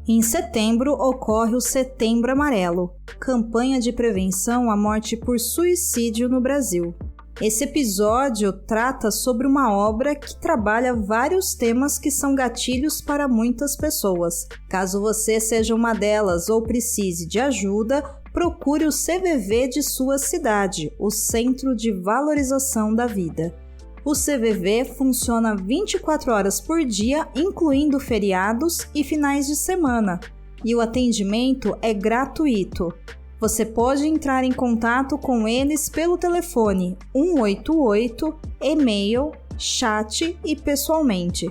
Em setembro ocorre o Setembro Amarelo, campanha de prevenção à morte por suicídio no Brasil. Esse episódio trata sobre uma obra que trabalha vários temas que são gatilhos para muitas pessoas. Caso você seja uma delas ou precise de ajuda, procure o CVV de sua cidade, o Centro de Valorização da Vida. O CVV funciona 24 horas por dia, incluindo feriados e finais de semana, e o atendimento é gratuito. Você pode entrar em contato com eles pelo telefone 188, e-mail, chat e pessoalmente.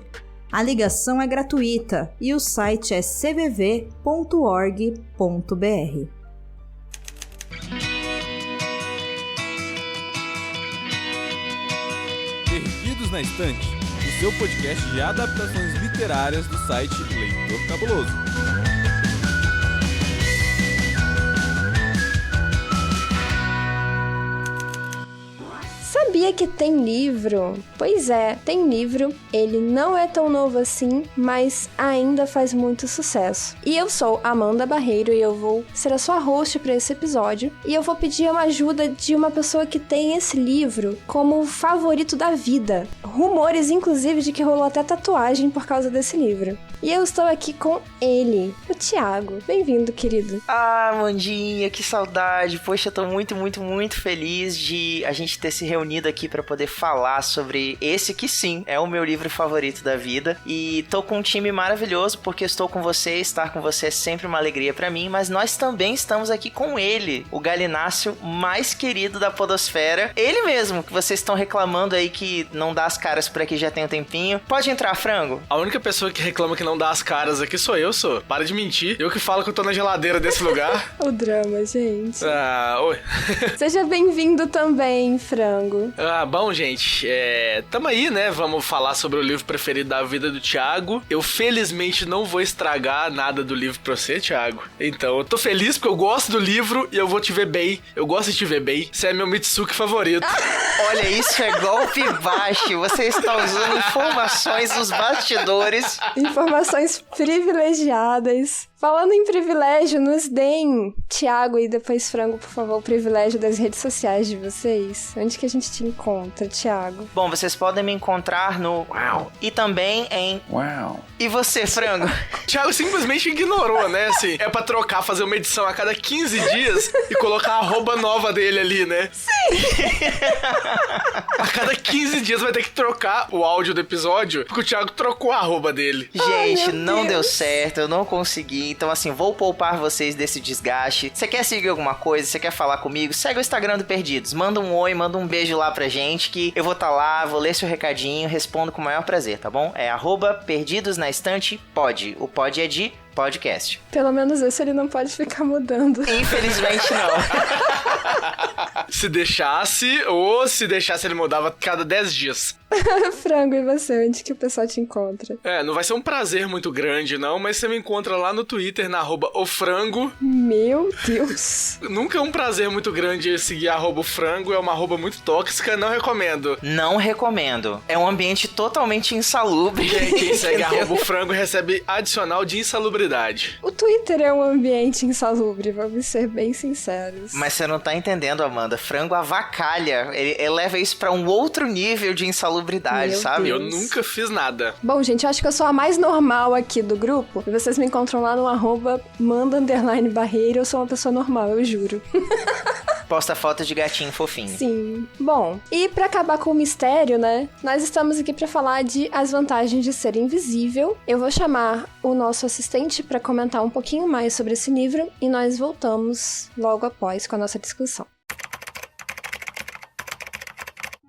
A ligação é gratuita e o site é cvv.org.br. Perdidos na Estante, o seu podcast de adaptações literárias do site Leitor Cabuloso. Sabia que tem livro? Pois é, tem livro. Ele não é tão novo assim, mas ainda faz muito sucesso. E eu sou Amanda Barreiro e eu vou ser a sua host para esse episódio. E eu vou pedir uma ajuda de uma pessoa que tem esse livro como favorito da vida. Rumores, inclusive, de que rolou até tatuagem por causa desse livro. E eu estou aqui com ele, o Thiago. Bem-vindo, querido. Ah, Amandinha, que saudade. Poxa, eu tô muito feliz de a gente ter se reunido aqui pra poder falar sobre esse que sim, é o meu livro favorito da vida. E tô com um time maravilhoso, porque estou com você, estar com você é sempre uma alegria pra mim, mas nós também estamos aqui com ele, o galináceo mais querido da podosfera. Ele mesmo, que vocês estão reclamando aí que não dá as caras por aqui já tem um tempinho. Pode entrar, Frango. A única pessoa que reclama que não dá as caras aqui sou eu, sou. Para de mentir. Eu que falo que eu tô na geladeira desse lugar. O drama, gente. Oi. Seja bem-vindo também, Frango. Bom, gente, tamo aí, né? Vamos falar sobre o livro preferido da vida do Thiago. Eu, felizmente, não vou estragar nada do livro pra você, Thiago. Então, eu tô feliz porque eu gosto do livro e eu vou te ver bem. Eu gosto de te ver bem. Você é meu Mitsuki favorito. Olha, isso é golpe baixo. Você está usando informações dos bastidores. Informações privilegiadas. Falando em privilégio, nos deem, Thiago e depois Frango, por favor, o privilégio das redes sociais de vocês. Onde que a gente te encontra, Thiago? Bom, vocês podem me encontrar no Uau e também em Uau. E você, Frango? Thiago simplesmente ignorou, né? Assim, é pra trocar, fazer uma edição a cada 15 dias e colocar a arroba nova dele ali, né? Sim! A cada 15 dias vai ter que trocar o áudio do episódio, porque o Thiago trocou a arroba dele. Gente, não deu certo, eu não consegui. Então, assim, vou poupar vocês desse desgaste. Você quer seguir alguma coisa? Você quer falar comigo? Segue o Instagram do Perdidos. Manda um oi, manda um beijo lá pra gente, que eu vou estar lá, vou ler seu recadinho, respondo com o maior prazer, tá bom? É @perdidosnaestante_pod. O pod é de podcast. Pelo menos esse ele não pode ficar mudando. Infelizmente não. Se deixasse ele mudava cada 10 dias. Frango, e você? Onde que o pessoal te encontra? Não vai ser um prazer muito grande não, mas você me encontra lá no Twitter, na @ofrango. Meu Deus. Nunca é um prazer muito grande seguir @ofrango, é uma arroba muito tóxica, não recomendo. Não recomendo. É um ambiente totalmente insalubre. Quem segue @ofrango recebe adicional de insalubridade. O Twitter é um ambiente insalubre, vamos ser bem sinceros. Mas você não tá entendendo, Amanda. Frango avacalha. Ele leva isso pra um outro nível de insalubridade, Meu sabe? Deus. Eu nunca fiz nada. Bom, gente, eu acho que eu sou a mais normal aqui do grupo. E vocês me encontram lá no @manda_barreira. Eu sou uma pessoa normal, eu juro. Posta foto de gatinho fofinho. Sim. Bom, e pra acabar com o mistério, né? Nós estamos aqui pra falar de As Vantagens de Ser Invisível. Eu vou chamar o nosso assistente pra comentar um pouquinho mais sobre esse livro e nós voltamos logo após com a nossa discussão.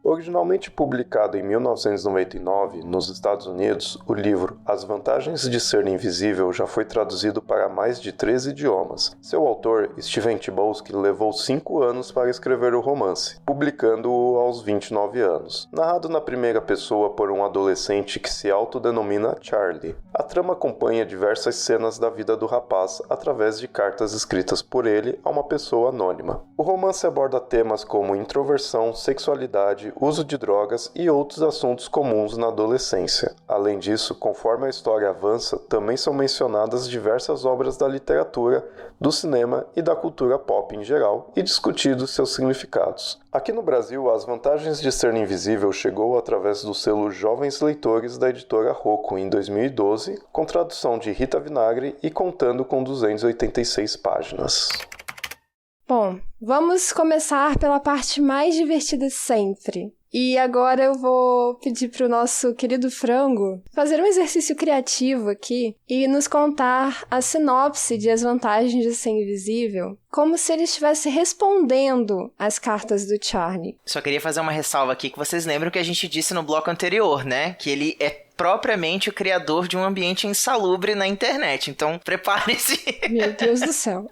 Originalmente publicado em 1999 nos Estados Unidos, o livro As Vantagens de Ser Invisível já foi traduzido para mais de 13 idiomas. Seu autor, Stephen Chbosky, levou 5 anos para escrever o romance, publicando-o aos 29 anos. Narrado na primeira pessoa por um adolescente que se autodenomina Charlie, a trama acompanha diversas cenas da vida do rapaz através de cartas escritas por ele a uma pessoa anônima. O romance aborda temas como introversão, sexualidade, uso de drogas e outros assuntos comuns na adolescência. Além disso, conforme a história avança, também são mencionadas diversas obras da literatura, do cinema e da cultura pop em geral e discutidos seus significados. Aqui no Brasil, As Vantagens de Ser Invisível chegou através do selo Jovens Leitores da editora Rocco em 2012, com tradução de Rita Vinagre e contando com 286 páginas. Bom, vamos começar pela parte mais divertida sempre. E agora eu vou pedir pro nosso querido Frango fazer um exercício criativo aqui e nos contar a sinopse de As Vantagens de Ser Invisível, como se ele estivesse respondendo às cartas do Charlie. Só queria fazer uma ressalva aqui que vocês lembram que a gente disse no bloco anterior, né? Que ele é propriamente o criador de um ambiente insalubre na internet. Então, prepare-se. Meu Deus do céu.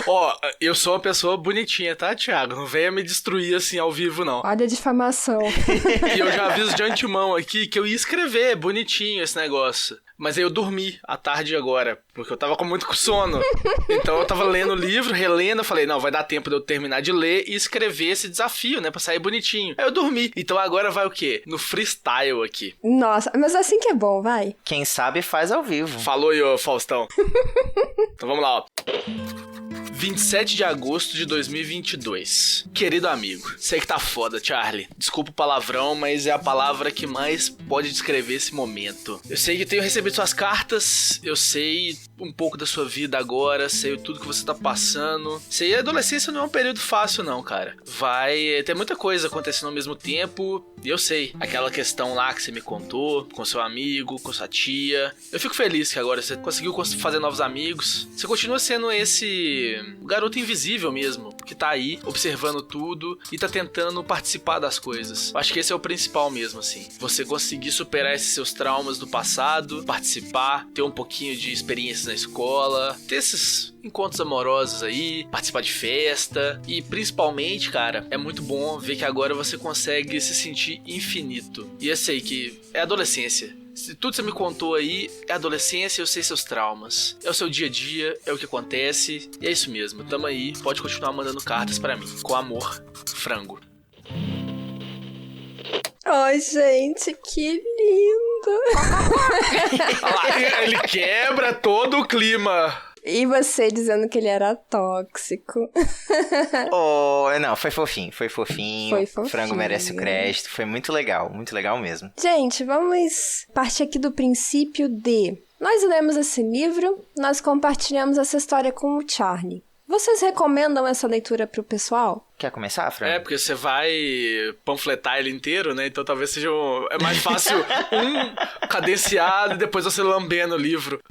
Ó, eu sou uma pessoa bonitinha, tá, Thiago? Não venha me destruir assim ao vivo, não. Olha a difamação. E eu já aviso de antemão aqui que eu ia escrever bonitinho esse negócio. Mas aí eu dormi à tarde agora, porque eu tava com muito sono. Então eu tava lendo o livro, relendo, eu falei, não, vai dar tempo de eu terminar de ler e escrever esse desafio, né, pra sair bonitinho. Aí eu dormi. Então agora vai o quê? No freestyle aqui. Nossa, mas assim que é bom, vai. Quem sabe faz ao vivo. Falou aí, ô Faustão. Então vamos lá, ó. 27 de agosto de 2022. Querido amigo, sei que tá foda, Charlie. Desculpa o palavrão, mas é a palavra que mais pode descrever esse momento. Eu sei que tenho recebido suas cartas, eu sei um pouco da sua vida agora, sei tudo que você tá passando. Sei que a adolescência não é um período fácil não, cara. Vai ter muita coisa acontecendo ao mesmo tempo, e eu sei. Aquela questão lá que você me contou, com seu amigo, com sua tia. Eu fico feliz que agora você conseguiu fazer novos amigos. Você continua sendo esse garoto invisível mesmo, que tá aí, observando tudo e tá tentando participar das coisas. Eu acho que esse é o principal mesmo, assim. Você conseguir superar esses seus traumas do passado, participar, ter um pouquinho de experiências na escola, ter esses encontros amorosos aí, participar de festa e principalmente, cara, é muito bom ver que agora você consegue se sentir infinito. E eu sei que é adolescência. Se tudo você me contou aí é adolescência, eu sei seus traumas. É o seu dia a dia, é o que acontece. E é isso mesmo, tamo aí. Pode continuar mandando cartas pra mim. Com amor, Frango. Ai, gente, que lindo. Olha lá, ele quebra todo o clima. E você dizendo que ele era tóxico. Oh, não, foi fofinho. Foi fofinho. O Frango merece o crédito. Foi muito legal mesmo. Gente, vamos partir aqui do princípio de... Nós lemos esse livro, nós compartilhamos essa história com o Charlie. Vocês recomendam essa leitura pro pessoal? Quer começar, Frango? É, porque você vai panfletar ele inteiro, né? Então talvez seja é mais fácil cadenciado e depois você lambendo o livro.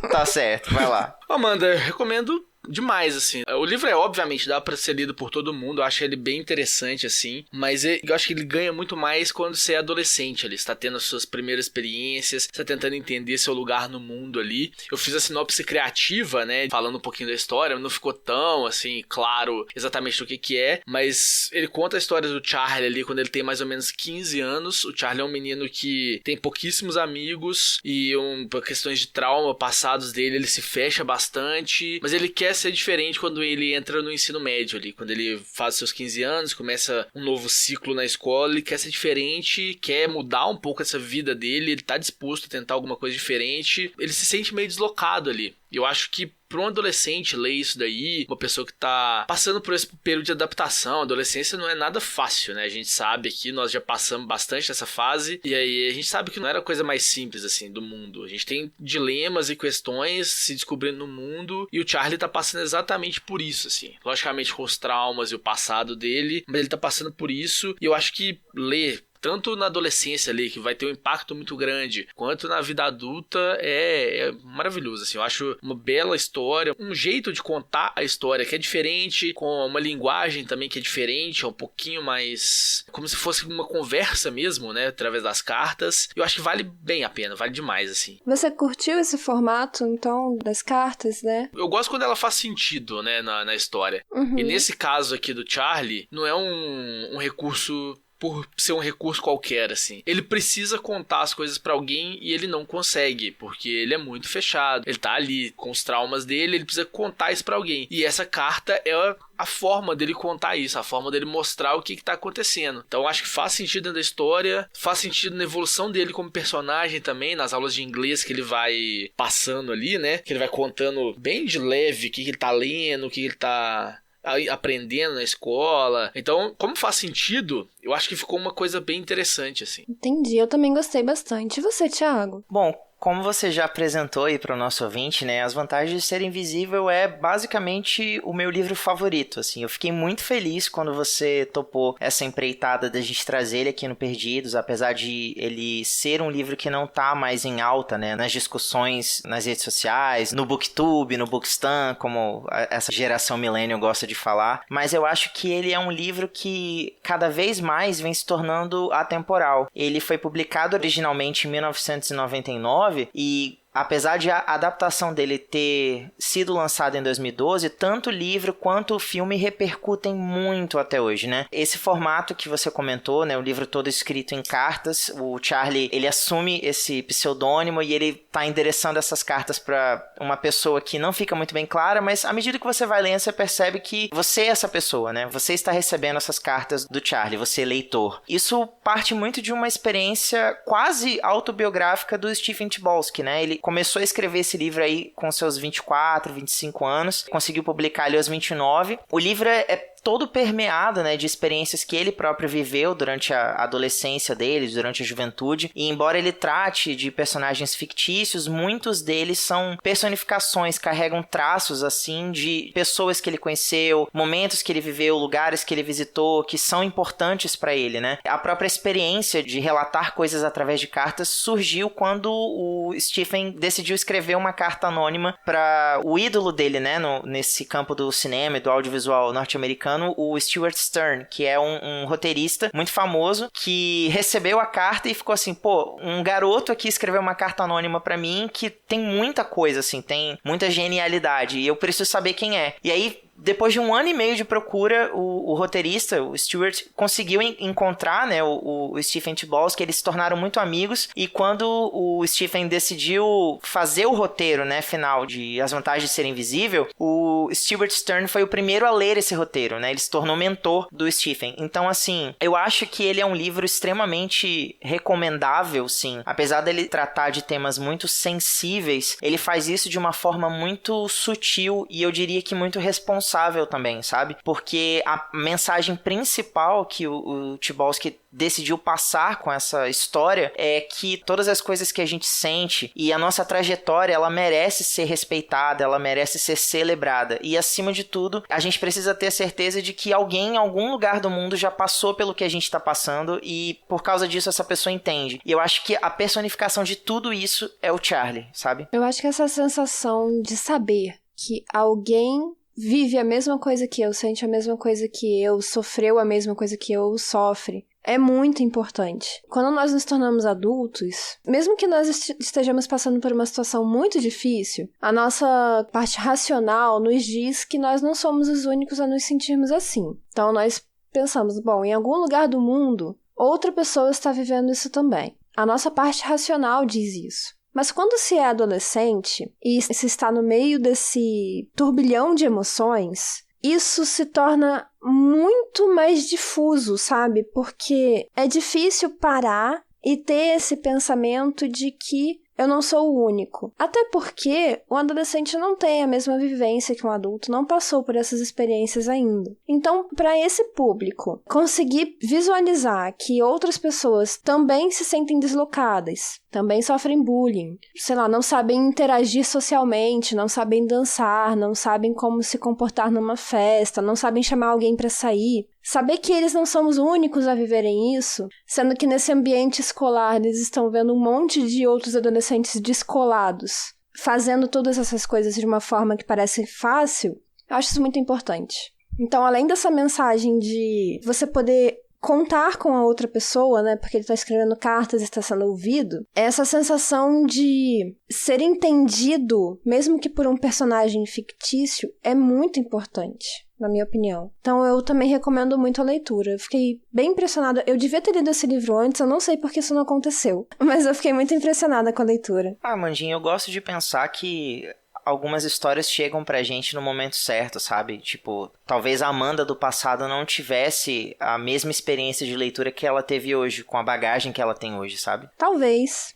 Tá certo, vai lá. Amanda, eu recomendo demais, assim. O livro obviamente, dá pra ser lido por todo mundo, eu acho ele bem interessante, assim, mas eu acho que ele ganha muito mais quando você é adolescente ali, você tá tendo as suas primeiras experiências, você tá tentando entender seu lugar no mundo ali. Eu fiz a sinopse criativa, né, falando um pouquinho da história, não ficou tão, assim, claro exatamente o que é, mas ele conta a história do Charlie ali, quando ele tem mais ou menos 15 anos. O Charlie é um menino que tem pouquíssimos amigos e por questões de trauma passados dele, ele se fecha bastante, mas ele quer ser diferente quando ele entra no ensino médio ali, quando ele faz seus 15 anos, começa um novo ciclo na escola, ele quer ser diferente, quer mudar um pouco essa vida dele, ele tá disposto a tentar alguma coisa diferente, ele se sente meio deslocado ali. E eu acho que para um adolescente ler isso daí, uma pessoa que tá passando por esse período de adaptação, a adolescência não é nada fácil, né? A gente sabe que nós já passamos bastante nessa fase, e aí a gente sabe que não era a coisa mais simples, assim, do mundo. A gente tem dilemas e questões se descobrindo no mundo, e o Charlie tá passando exatamente por isso, assim. Logicamente com os traumas e o passado dele, mas ele tá passando por isso, e eu acho que ler tanto na adolescência ali, que vai ter um impacto muito grande, quanto na vida adulta, é maravilhoso, assim. Eu acho uma bela história, um jeito de contar a história que é diferente, com uma linguagem também que é diferente, é um pouquinho mais... como se fosse uma conversa mesmo, né, através das cartas. Eu acho que vale bem a pena, vale demais, assim. Você curtiu esse formato, então, das cartas, né? Eu gosto quando ela faz sentido, né, na história. Uhum. E nesse caso aqui do Charlie, não é um recurso por ser um recurso qualquer, assim. Ele precisa contar as coisas pra alguém e ele não consegue, porque ele é muito fechado. Ele tá ali com os traumas dele, ele precisa contar isso pra alguém. E essa carta é a forma dele contar isso, a forma dele mostrar o que tá acontecendo. Então acho que faz sentido dentro da história, faz sentido na evolução dele como personagem também, nas aulas de inglês que ele vai passando ali, né? Que ele vai contando bem de leve o que ele tá lendo, o que ele tá aprendendo na escola. Então, como faz sentido, eu acho que ficou uma coisa bem interessante, assim. Entendi, eu também gostei bastante. E você, Thiago? Bom, como você já apresentou aí para o nosso ouvinte, né, As Vantagens de Ser Invisível é basicamente o meu livro favorito, assim. Eu fiquei muito feliz quando você topou essa empreitada da gente trazer ele aqui no Perdidos, apesar de ele ser um livro que não tá mais em alta, né, nas discussões nas redes sociais, no Booktube, no Bookstan, como essa geração millennial gosta de falar, mas eu acho que ele é um livro que cada vez mais vem se tornando atemporal. Ele foi publicado originalmente em 1999, e apesar de a adaptação dele ter sido lançada em 2012, tanto o livro quanto o filme repercutem muito até hoje, né? Esse formato que você comentou, né, o livro todo escrito em cartas, o Charlie, ele assume esse pseudônimo e ele tá endereçando essas cartas para uma pessoa que não fica muito bem clara, mas à medida que você vai lendo, você percebe que você é essa pessoa, né? Você está recebendo essas cartas do Charlie, você é leitor. Isso parte muito de uma experiência quase autobiográfica do Stephen Chbosky, né? Ele começou a escrever esse livro aí com seus 24, 25 anos, conseguiu publicar ele aos 29. O livro é todo permeado, né, de experiências que ele próprio viveu durante a adolescência dele, durante a juventude, e embora ele trate de personagens fictícios, muitos deles são personificações, carregam traços, assim, de pessoas que ele conheceu, momentos que ele viveu, lugares que ele visitou, que são importantes para ele, né? A própria experiência de relatar coisas através de cartas surgiu quando o Stephen decidiu escrever uma carta anônima para o ídolo dele, né, nesse campo do cinema e do audiovisual norte-americano, o Stuart Stern, que é um roteirista muito famoso, que recebeu a carta e ficou assim, pô, um garoto aqui escreveu uma carta anônima pra mim que tem muita coisa, assim, tem muita genialidade, e eu preciso saber quem é. E aí, depois de 1 ano e meio de procura, o roteirista, o Stuart, conseguiu encontrar, né, o Stephen Chbosky. Eles se tornaram muito amigos, e quando o Stephen decidiu fazer o roteiro, né, final de As Vantagens de Ser Invisível, o Stuart Stern foi o primeiro a ler esse roteiro, né, ele se tornou mentor do Stephen. Então, assim, eu acho que ele é um livro extremamente recomendável, sim. Apesar dele tratar de temas muito sensíveis, ele faz isso de uma forma muito sutil e eu diria que muito responsável também, sabe? Porque a mensagem principal que o Chbosky decidiu passar com essa história é que todas as coisas que a gente sente e a nossa trajetória, ela merece ser respeitada, ela merece ser celebrada. E acima de tudo, a gente precisa ter certeza de que alguém em algum lugar do mundo já passou pelo que a gente está passando e por causa disso essa pessoa entende. E eu acho que a personificação de tudo isso é o Charlie, sabe? Eu acho que essa sensação de saber que alguém vive a mesma coisa que eu, sente a mesma coisa que eu, sofreu a mesma coisa que eu, sofre, é muito importante. Quando nós nos tornamos adultos, mesmo que nós estejamos passando por uma situação muito difícil, a nossa parte racional nos diz que nós não somos os únicos a nos sentirmos assim. Então nós pensamos, bom, em algum lugar do mundo, outra pessoa está vivendo isso também. A nossa parte racional diz isso. Mas quando se é adolescente e se está no meio desse turbilhão de emoções, isso se torna muito mais difuso, sabe? Porque é difícil parar e ter esse pensamento de que eu não sou o único. Até porque o adolescente não tem a mesma vivência que um adulto, não passou por essas experiências ainda. Então, para esse público conseguir visualizar que outras pessoas também se sentem deslocadas, também sofrem bullying, sei lá, não sabem interagir socialmente, não sabem dançar, não sabem como se comportar numa festa, não sabem chamar alguém para sair. Saber que eles não são os únicos a viverem isso, sendo que nesse ambiente escolar eles estão vendo um monte de outros adolescentes descolados, fazendo todas essas coisas de uma forma que parece fácil, eu acho isso muito importante. Então, além dessa mensagem de você poder contar com a outra pessoa, né, porque ele está escrevendo cartas e está sendo ouvido, essa sensação de ser entendido, mesmo que por um personagem fictício, é muito importante. na minha opinião. Então eu também recomendo muito a leitura. Eu fiquei bem impressionada. Eu devia ter lido esse livro antes, eu não sei porque isso não aconteceu. Mas eu fiquei muito impressionada com a leitura. Mandinha, eu gosto de pensar que algumas histórias chegam pra gente no momento certo, sabe? Tipo, talvez a Amanda do passado não tivesse a mesma experiência de leitura que ela teve hoje, com a bagagem que ela tem hoje, sabe? Talvez.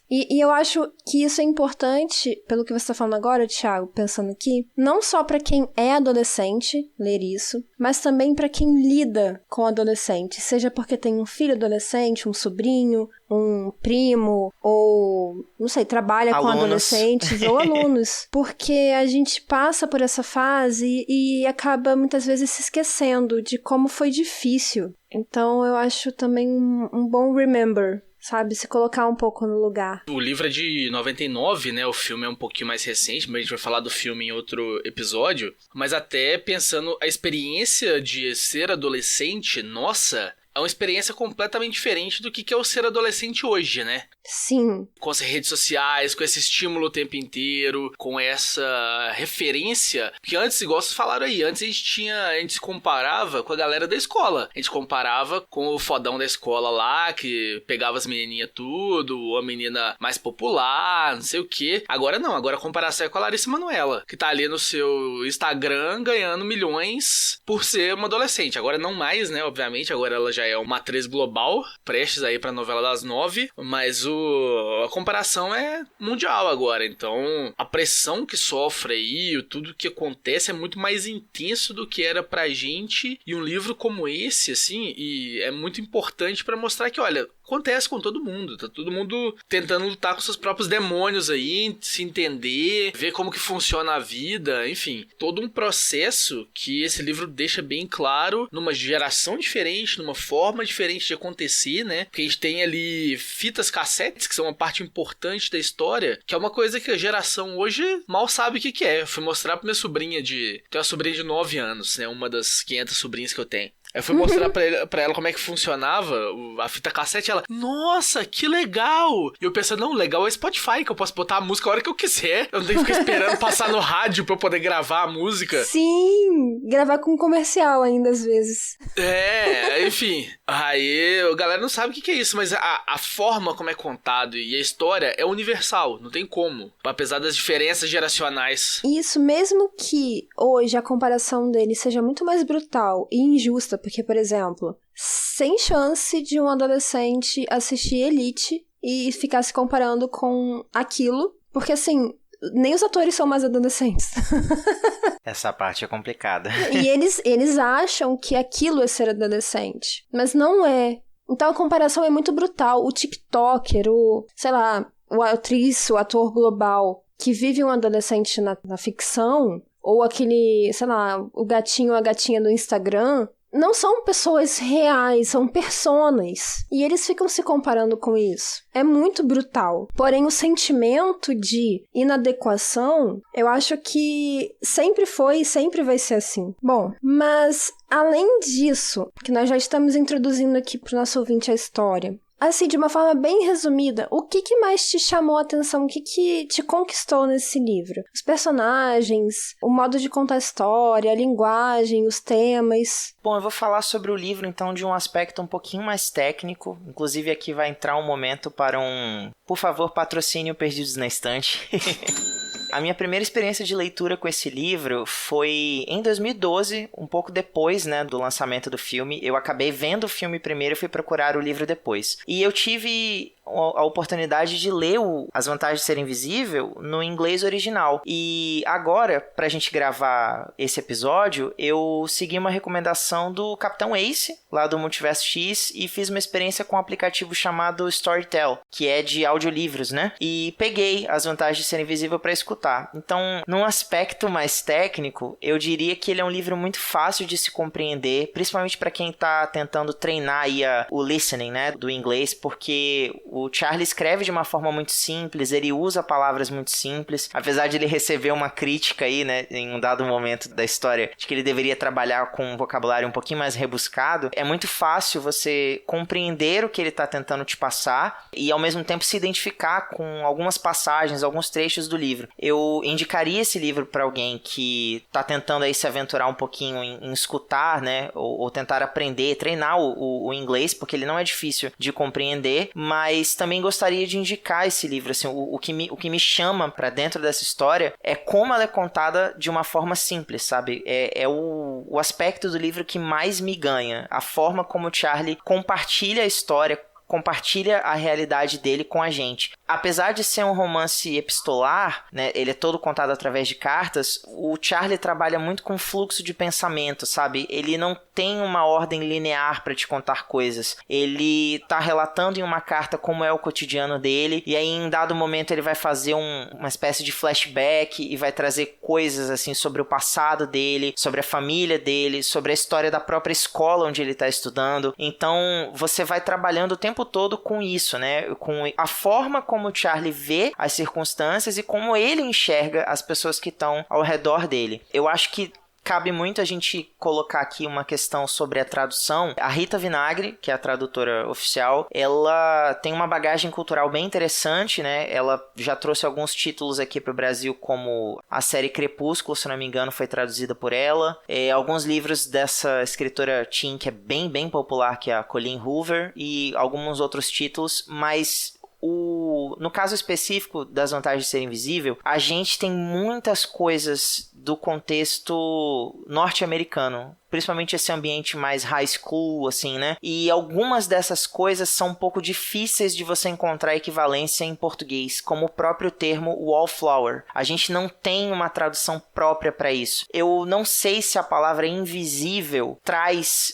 E eu acho que isso é importante, pelo que você está falando agora, Thiago, pensando aqui, não só para quem é adolescente ler isso, mas também para quem lida com adolescente, seja porque tem um filho adolescente, um sobrinho, um primo, ou, não sei, trabalha com adolescentes ou alunos, porque a gente passa por essa fase e acaba muitas vezes se esquecendo de como foi difícil. Então eu acho também um bom remember, sabe? Se colocar um pouco no lugar. O livro é de 99, né? O filme é um pouquinho mais recente, mas a gente vai falar do filme em outro episódio. Mas até pensando a experiência de ser adolescente, nossa, é uma experiência completamente diferente do que é o ser adolescente hoje, né? Sim. Com as redes sociais, com esse estímulo o tempo inteiro, com essa referência. Porque antes, igual vocês falaram aí, antes a gente se comparava com a galera da escola. A gente comparava com o fodão da escola lá, que pegava as menininhas tudo, a menina mais popular, não sei o quê. Agora não, agora a comparação é com a Larissa Manoela, que tá ali no seu Instagram ganhando milhões por ser uma adolescente. Agora não mais, né, obviamente, agora ela já é uma atriz global, prestes aí pra novela das 9, mas a comparação é mundial agora, então a pressão que sofre aí, tudo que acontece é muito mais intenso do que era pra gente, e um livro como esse, assim, e é muito importante pra mostrar que, olha, acontece com todo mundo, tá todo mundo tentando lutar com seus próprios demônios aí, se entender, ver como que funciona a vida, enfim, todo um processo que esse livro deixa bem claro numa geração diferente, numa forma diferente de acontecer, né? Porque a gente tem ali fitas cassetes, que são uma parte importante da história, que é uma coisa que a geração hoje mal sabe o que é. Eu fui mostrar pra minha sobrinha tenho uma sobrinha de 9 anos, né? Uma das 500 sobrinhas que eu tenho. Eu fui mostrar pra ela como é que funcionava a fita cassete, ela, nossa, que legal! E eu pensando, não, legal é Spotify, que eu posso botar a música a hora que eu quiser. Eu não tenho que ficar esperando passar no rádio pra eu poder gravar a música. Sim, gravar com comercial ainda às vezes. Enfim. Aí a galera não sabe o que é isso, mas a forma como é contado e a história é universal, não tem como. Apesar das diferenças geracionais. Isso, mesmo que hoje a comparação dele seja muito mais brutal e injusta, porque, por exemplo, sem chance de um adolescente assistir Elite e ficar se comparando com aquilo, porque assim, nem os atores são mais adolescentes. Essa parte é complicada. E eles acham que aquilo é ser adolescente, mas não é. Então a comparação é muito brutal. O TikToker, o ator global que vive um adolescente na ficção, ou aquele, o gatinho ou a gatinha do Instagram, não são pessoas reais, são personas. E eles ficam se comparando com isso. É muito brutal. Porém, o sentimento de inadequação, eu acho que sempre foi e sempre vai ser assim. Bom, mas além disso, que nós já estamos introduzindo aqui para o nosso ouvinte a história, assim, de uma forma bem resumida, o que mais te chamou a atenção? O que te conquistou nesse livro? Os personagens, o modo de contar a história, a linguagem, os temas. Bom, eu vou falar sobre o livro, então, de um aspecto um pouquinho mais técnico. Inclusive, aqui vai entrar um momento para por favor, patrocínio Perdidos na Estante. A minha primeira experiência de leitura com esse livro foi em 2012, um pouco depois, né, do lançamento do filme. Eu acabei vendo o filme primeiro e fui procurar o livro depois. E eu tive a oportunidade de ler As Vantagens de Ser Invisível no inglês original. E agora, pra gente gravar esse episódio, eu segui uma recomendação do Capitão Ace, lá do Multiverso X, e fiz uma experiência com um aplicativo chamado Storytel, que é de audiolivros, né? E peguei As Vantagens de Ser Invisível pra escutar. Então, num aspecto mais técnico, eu diria que ele é um livro muito fácil de se compreender, principalmente pra quem tá tentando treinar aí o listening, né, do inglês, porque O Charlie escreve de uma forma muito simples, ele usa palavras muito simples, apesar de ele receber uma crítica aí, né, em um dado momento da história, de que ele deveria trabalhar com um vocabulário um pouquinho mais rebuscado. É muito fácil você compreender o que ele está tentando te passar e ao mesmo tempo se identificar com algumas passagens, alguns trechos do livro. Eu indicaria esse livro para alguém que está tentando aí se aventurar um pouquinho em escutar, né, ou tentar aprender, treinar o inglês, porque ele não é difícil de compreender, mas também gostaria de indicar esse livro, assim, o que me chama para dentro dessa história é como ela é contada de uma forma simples, sabe? É o aspecto do livro que mais me ganha, a forma como o Charlie compartilha a história, compartilha a realidade dele com a gente. Apesar de ser um romance epistolar, né, ele é todo contado através de cartas, o Charlie trabalha muito com fluxo de pensamento, sabe? Ele não tem uma ordem linear para te contar coisas. Ele tá relatando em uma carta como é o cotidiano dele, e aí em dado momento ele vai fazer uma espécie de flashback e vai trazer coisas assim sobre o passado dele, sobre a família dele, sobre a história da própria escola onde ele tá estudando. Então você vai trabalhando o tempo todo com isso, né? Com a forma como o Charlie vê as circunstâncias e como ele enxerga as pessoas que estão ao redor dele. Eu acho que cabe muito a gente colocar aqui uma questão sobre a tradução. A Rita Vinagre, que é a tradutora oficial, ela tem uma bagagem cultural bem interessante, né? Ela já trouxe alguns títulos aqui para o Brasil, como a série Crepúsculo, se não me engano, foi traduzida por ela. Alguns livros dessa escritora teen, que é bem, bem popular, que é a Colleen Hoover, e alguns outros títulos, mas no caso específico das Vantagens de Ser Invisível, a gente tem muitas coisas do contexto norte-americano, principalmente esse ambiente mais high school, assim, né? E algumas dessas coisas são um pouco difíceis de você encontrar equivalência em português, como o próprio termo wallflower. A gente não tem uma tradução própria para isso. Eu não sei se a palavra invisível traz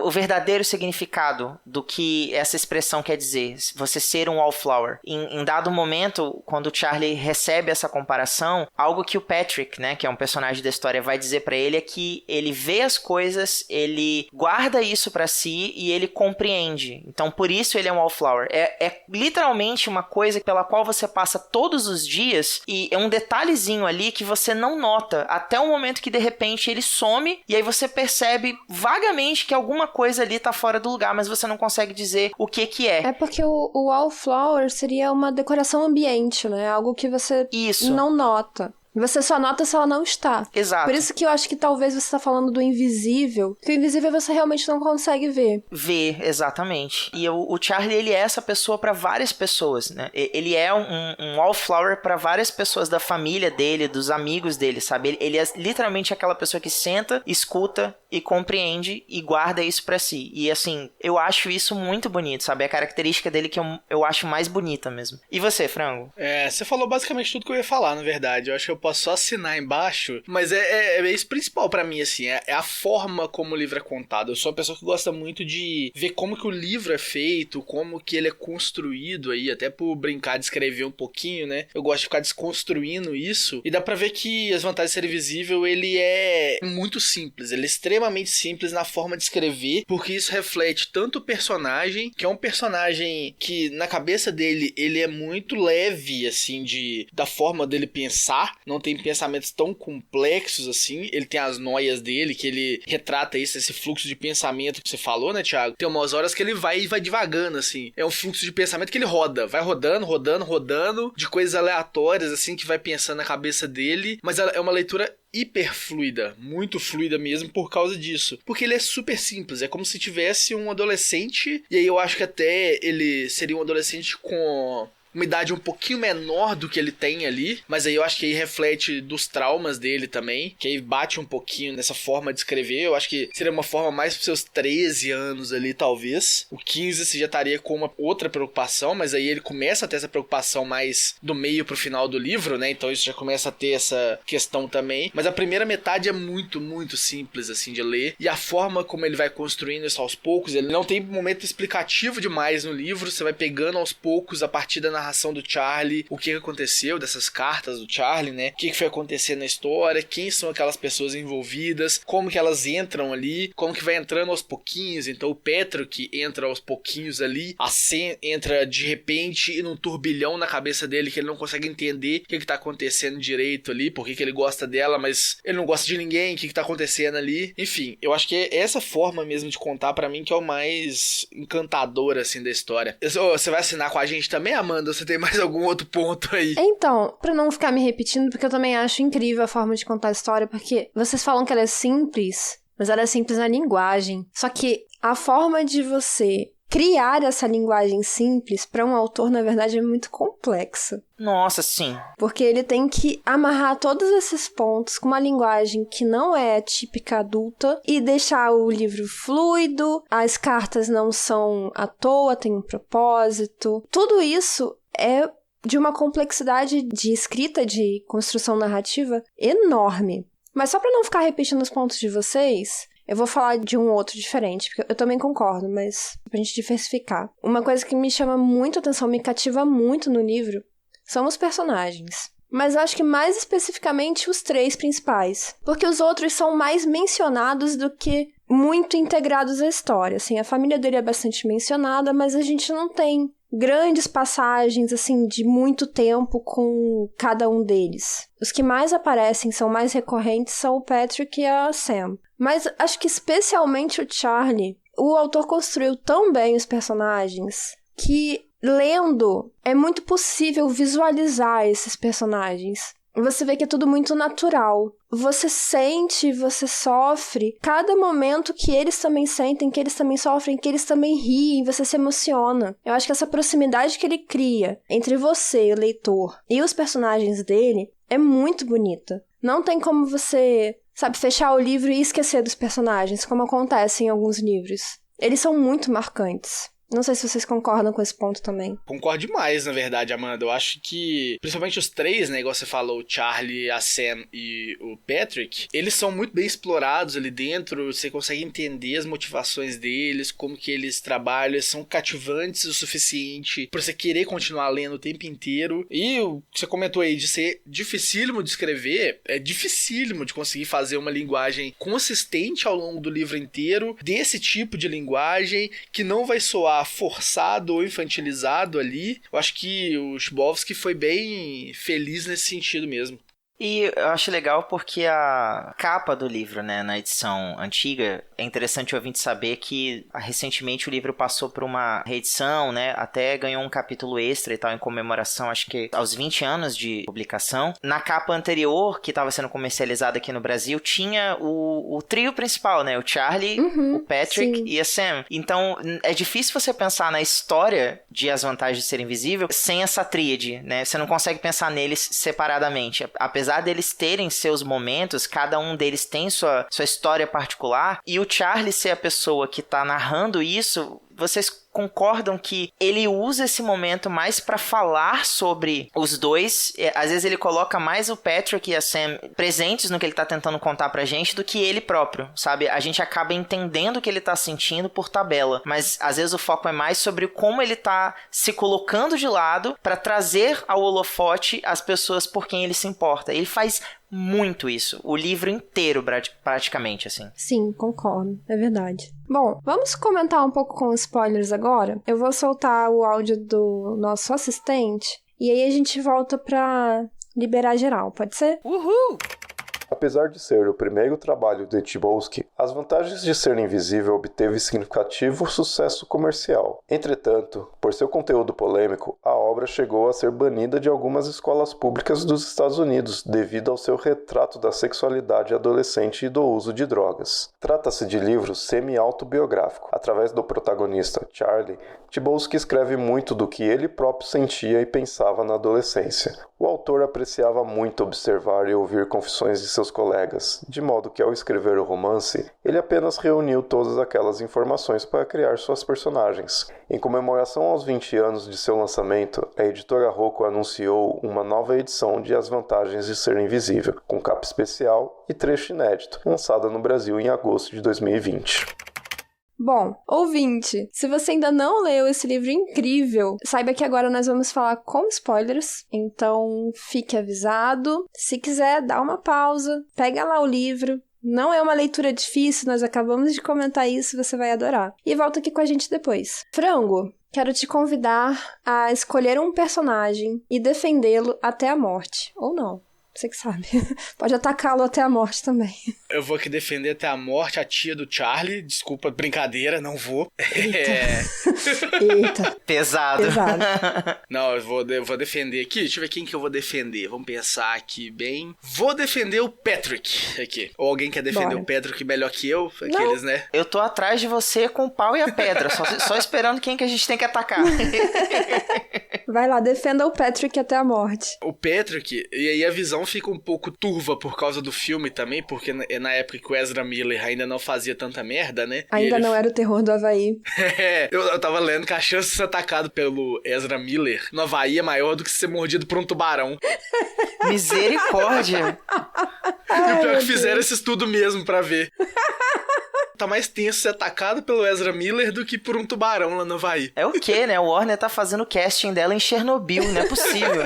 o verdadeiro significado do que essa expressão quer dizer, você ser um wallflower. Em dado momento, quando o Charlie recebe essa comparação, algo que o Patrick, né, que é um personagem da história, vai dizer para ele é que ele vê as coisas, ele guarda isso pra si e ele compreende. Então, por isso ele é um wallflower. É literalmente uma coisa pela qual você passa todos os dias e é um detalhezinho ali que você não nota até o momento que, de repente, ele some e aí você percebe vagamente que alguma coisa ali tá fora do lugar, mas você não consegue dizer o que é. É porque o wallflower seria uma decoração ambiente, né? Algo que você não nota. Você só nota se ela não está. Exato. Por isso que eu acho que talvez você está falando do invisível, que o invisível você realmente não consegue ver. Ver, exatamente. E o Charlie, ele é essa pessoa para várias pessoas, né? Ele é um wallflower para várias pessoas da família dele, dos amigos dele, sabe? Ele é literalmente aquela pessoa que senta, escuta e compreende e guarda isso pra si. E assim, eu acho isso muito bonito, sabe? É a característica dele que eu acho mais bonita mesmo. E você, Frango? Você falou basicamente tudo que eu ia falar, na verdade. Eu acho que eu posso só assinar embaixo, mas é isso principal pra mim, assim, é a forma como o livro é contado. Eu sou uma pessoa que gosta muito de ver como que o livro é feito, como que ele é construído aí, até por brincar de escrever um pouquinho, né? Eu gosto de ficar desconstruindo isso, e dá pra ver que As Vantagens de Ser Invisível, ele é muito simples, ele é extremamente simples na forma de escrever, porque isso reflete tanto o personagem, que é um personagem que na cabeça dele, ele é muito leve, assim, da forma dele pensar, não tem pensamentos tão complexos assim, ele tem as noias dele, que ele retrata isso, esse fluxo de pensamento que você falou, né, Thiago? Tem umas horas que ele vai devagando, assim, é um fluxo de pensamento que ele vai rodando, de coisas aleatórias, assim, que vai pensando na cabeça dele, mas é uma leitura hiper fluida, muito fluida mesmo por causa disso, porque ele é super simples, é como se tivesse um adolescente, e aí eu acho que até ele seria um adolescente com uma idade um pouquinho menor do que ele tem ali, mas aí eu acho que aí reflete dos traumas dele também, que aí bate um pouquinho nessa forma de escrever. Eu acho que seria uma forma mais pros seus 13 anos ali, talvez. O 15 você já estaria com uma outra preocupação, mas aí ele começa a ter essa preocupação mais do meio pro final do livro, né? Então isso já começa a ter essa questão também. Mas a primeira metade é muito, muito simples, assim, de ler. E a forma como ele vai construindo isso aos poucos, ele não tem momento explicativo demais no livro, você vai pegando aos poucos a partir da narrativa narração do Charlie, o que aconteceu, dessas cartas do Charlie, né? O que foi acontecer na história, quem são aquelas pessoas envolvidas, como que elas entram ali, como que vai entrando aos pouquinhos. Então o Patrick entra aos pouquinhos ali, a Sam entra de repente e num turbilhão na cabeça dele que ele não consegue entender o que tá acontecendo direito ali, por que ele gosta dela, mas ele não gosta de ninguém, o que tá acontecendo ali. Enfim, eu acho que é essa forma mesmo de contar pra mim que é o mais encantador, assim, da história. Você vai assinar com a gente também, Amanda? Você tem mais algum outro ponto aí? Então, pra não ficar me repetindo, porque eu também acho incrível a forma de contar a história, porque vocês falam que ela é simples, mas ela é simples na linguagem. Só que a forma de você criar essa linguagem simples para um autor, na verdade, é muito complexa. Nossa, sim. Porque ele tem que amarrar todos esses pontos com uma linguagem que não é típica adulta e deixar o livro fluido, as cartas não são à toa, tem um propósito. Tudo isso é de uma complexidade de escrita, de construção narrativa enorme. Mas só para não ficar repetindo os pontos de vocês, eu vou falar de um outro diferente, porque eu também concordo, mas pra gente diversificar. Uma coisa que me chama muito atenção, me cativa muito no livro, são os personagens. Mas eu acho que mais especificamente os 3 principais. Porque os outros são mais mencionados do que muito integrados à história. Assim, a família dele é bastante mencionada, mas a gente não tem grandes passagens, assim, de muito tempo com cada um deles. Os que mais aparecem, são mais recorrentes, são o Patrick e a Sam. Mas acho que especialmente o Charlie, o autor construiu tão bem os personagens que, lendo, é muito possível visualizar esses personagens. Você vê que é tudo muito natural. Você sente, você sofre cada momento que eles também sentem, que eles também sofrem, que eles também riem, você se emociona. Eu acho que essa proximidade que ele cria entre você, o leitor, e os personagens dele é muito bonita. Não tem como você, sabe, fechar o livro e esquecer dos personagens, como acontece em alguns livros. Eles são muito marcantes. Não sei se vocês concordam com esse ponto também. Concordo demais, na verdade, Amanda. Eu acho que, principalmente os 3, né, igual você falou, o Charlie, a Sam e o Patrick, eles são muito bem explorados ali dentro, você consegue entender as motivações deles, como que eles trabalham, eles são cativantes o suficiente pra você querer continuar lendo o tempo inteiro. E você comentou aí de ser dificílimo de escrever, é dificílimo de conseguir fazer uma linguagem consistente ao longo do livro inteiro, desse tipo de linguagem, que não vai soar forçado ou infantilizado ali. Eu acho que o Chbosky foi bem feliz nesse sentido mesmo. E eu acho legal porque a capa do livro, né, na edição antiga, é interessante o ouvinte saber que recentemente o livro passou por uma reedição, né, até ganhou um capítulo extra e tal, em comemoração, acho que aos 20 anos de publicação. Na capa anterior, que estava sendo comercializada aqui no Brasil, tinha o trio principal, né, o Charlie, o Patrick sim. e a Sam. Então, é difícil você pensar na história de As Vantagens de Ser Invisível sem essa tríade, né, você não consegue pensar neles separadamente, apesar deles terem seus momentos, cada um deles tem sua história particular, e o Charlie ser a pessoa que tá narrando isso, vocês concordam que ele usa esse momento mais pra falar sobre os dois? Às vezes ele coloca mais o Patrick e a Sam presentes no que ele tá tentando contar pra gente do que ele próprio, sabe? A gente acaba entendendo o que ele tá sentindo por tabela, mas às vezes o foco é mais sobre como ele tá se colocando de lado pra trazer ao holofote as pessoas por quem ele se importa. Ele faz muito isso, o livro inteiro praticamente, assim. Sim, concordo, é verdade. Bom, vamos comentar um pouco com spoilers agora. Eu vou soltar o áudio do nosso assistente e aí a gente volta pra liberar geral, pode ser? Uhul! Apesar de ser o primeiro trabalho de Chbosky, As Vantagens de Ser Invisível obteve significativo sucesso comercial. Entretanto, por seu conteúdo polêmico, a obra chegou a ser banida de algumas escolas públicas dos Estados Unidos devido ao seu retrato da sexualidade adolescente e do uso de drogas. Trata-se de livro semi-autobiográfico. Através do protagonista, Charlie, Chbosky escreve muito do que ele próprio sentia e pensava na adolescência. O autor apreciava muito observar e ouvir confissões de seus colegas, de modo que ao escrever o romance, ele apenas reuniu todas aquelas informações para criar suas personagens. Em comemoração aos 20 anos de seu lançamento, a editora Rocco anunciou uma nova edição de As Vantagens de Ser Invisível, com capa especial e trecho inédito, lançada no Brasil em agosto de 2020. Bom, ouvinte, se você ainda não leu esse livro incrível, saiba que agora nós vamos falar com spoilers, então fique avisado. Se quiser, dá uma pausa, pega lá o livro. Não é uma leitura difícil, nós acabamos de comentar isso, você vai adorar. E volta aqui com a gente depois. Frango, quero te convidar a escolher um personagem e defendê-lo até a morte. Ou não. Você que sabe. Pode atacá-lo até a morte também. Eu vou aqui defender até a morte a tia do Charlie. Desculpa, brincadeira, não vou. Eita. Pesado. Não, eu vou defender aqui. Deixa eu ver quem que eu vou defender. Vamos pensar aqui bem. Vou defender o Patrick aqui. Ou alguém quer defender o Patrick melhor que eu? Aqueles, não. Né? Eu tô atrás de você com o pau e a pedra. só esperando quem que a gente tem que atacar. Vai lá, defenda o Patrick até a morte. O Patrick, e aí a visão fica um pouco turva por causa do filme também, porque na época que o Ezra Miller ainda não fazia tanta merda, né? Ainda não era o terror do Havaí. Eu tava lendo que a chance de ser atacado pelo Ezra Miller no Havaí é maior do que ser mordido por um tubarão. Misericórdia! E o pior que fizeram esse estudo mesmo pra ver. Tá mais tenso ser atacado pelo Ezra Miller do que por um tubarão lá no Havaí. É o quê, né? O Warner tá fazendo o casting dela em Chernobyl, não é possível.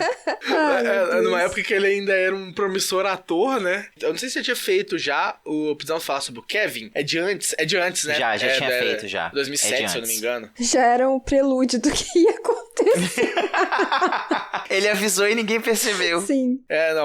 Numa época que ele ainda era um promissor ator, né? Eu não sei se você tinha feito já, precisamos falar sobre o Kevin. É de antes, né? Já tinha feito, já. 2007, se eu não me engano. Já era um prelúdio do que ia acontecer. Ele avisou e ninguém percebeu. Sim.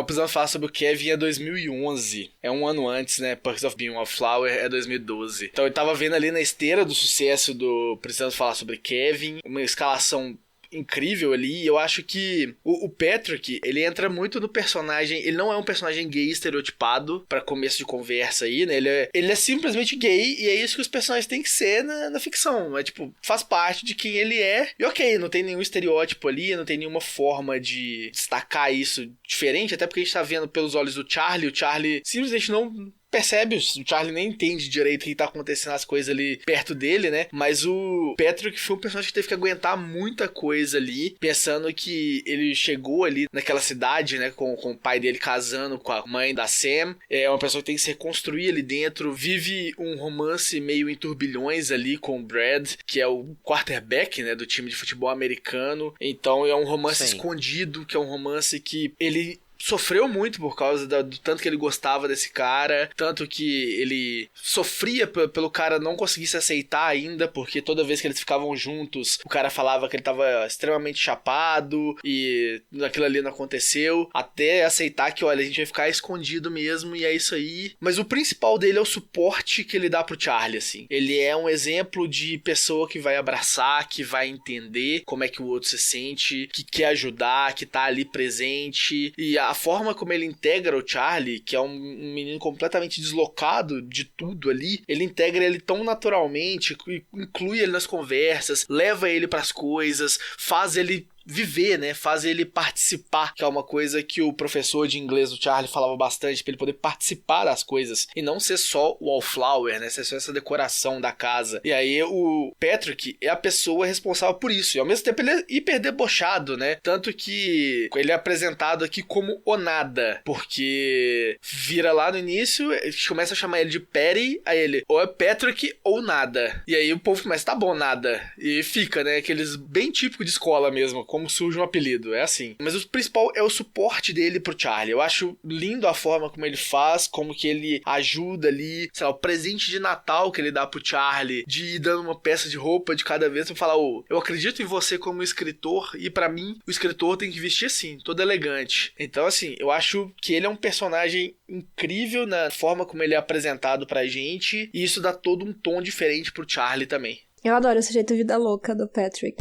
Precisamos falar sobre o Kevin, é 2011. É um ano antes, né? Perks of Being a Flower é 2012. Então eu tava vendo ali na esteira do sucesso do Precisamos Falar sobre Kevin, uma escalação incrível ali, e eu acho que o Patrick, ele entra muito no personagem, ele não é um personagem gay estereotipado pra começo de conversa aí, né, ele é simplesmente gay, e é isso que os personagens têm que ser na ficção, é tipo, faz parte de quem ele é, e ok, não tem nenhum estereótipo ali, não tem nenhuma forma de destacar isso diferente, até porque a gente tá vendo pelos olhos do Charlie, o Charlie simplesmente não percebe, o Charlie nem entende direito o que tá acontecendo as coisas ali perto dele, né? Mas o Patrick foi um personagem que teve que aguentar muita coisa ali, pensando que ele chegou ali naquela cidade, né? Com o pai dele casando com a mãe da Sam. É uma pessoa que tem que se reconstruir ali dentro, vive um romance meio em turbilhões ali com o Brad, que é o quarterback, né? Do time de futebol americano. Então é um romance escondido, que é um romance que ele sofreu muito por causa do tanto que ele gostava desse cara, tanto que ele sofria pelo cara não conseguir se aceitar ainda, porque toda vez que eles ficavam juntos, o cara falava que ele tava extremamente chapado e aquilo ali não aconteceu, até aceitar que, olha, a gente vai ficar escondido mesmo e é isso aí. Mas o principal dele é o suporte que ele dá pro Charlie, assim. Ele é um exemplo de pessoa que vai abraçar, que vai entender como é que o outro se sente, que quer ajudar, que tá ali presente, e a forma como ele integra o Charlie, que é um menino completamente deslocado de tudo ali, ele integra ele tão naturalmente, inclui ele nas conversas, leva ele pras coisas, faz ele viver, né? Faz ele participar, que é uma coisa que o professor de inglês do Charlie falava bastante, pra ele poder participar das coisas e não ser só o wallflower, né? Ser só essa decoração da casa. E aí o Patrick é a pessoa responsável por isso, e ao mesmo tempo ele é hiper debochado, né? Tanto que ele é apresentado aqui como o nada, porque vira lá no início, a gente começa a chamar ele de Patty, aí ele ou é Patrick ou nada, e aí o povo começa, tá bom, nada, e fica, né? Aqueles bem típico de escola mesmo, como surge um apelido, é assim. Mas o principal é o suporte dele pro Charlie. Eu acho lindo a forma como ele faz, como que ele ajuda ali, sei lá, o presente de Natal que ele dá pro Charlie, de ir dando uma peça de roupa de cada vez, pra falar, eu acredito em você como escritor, e pra mim, o escritor tem que vestir assim, todo elegante. Então, assim, eu acho que ele é um personagem incrível na forma como ele é apresentado pra gente, e isso dá todo um tom diferente pro Charlie também. Eu adoro esse jeito vida louca do Patrick.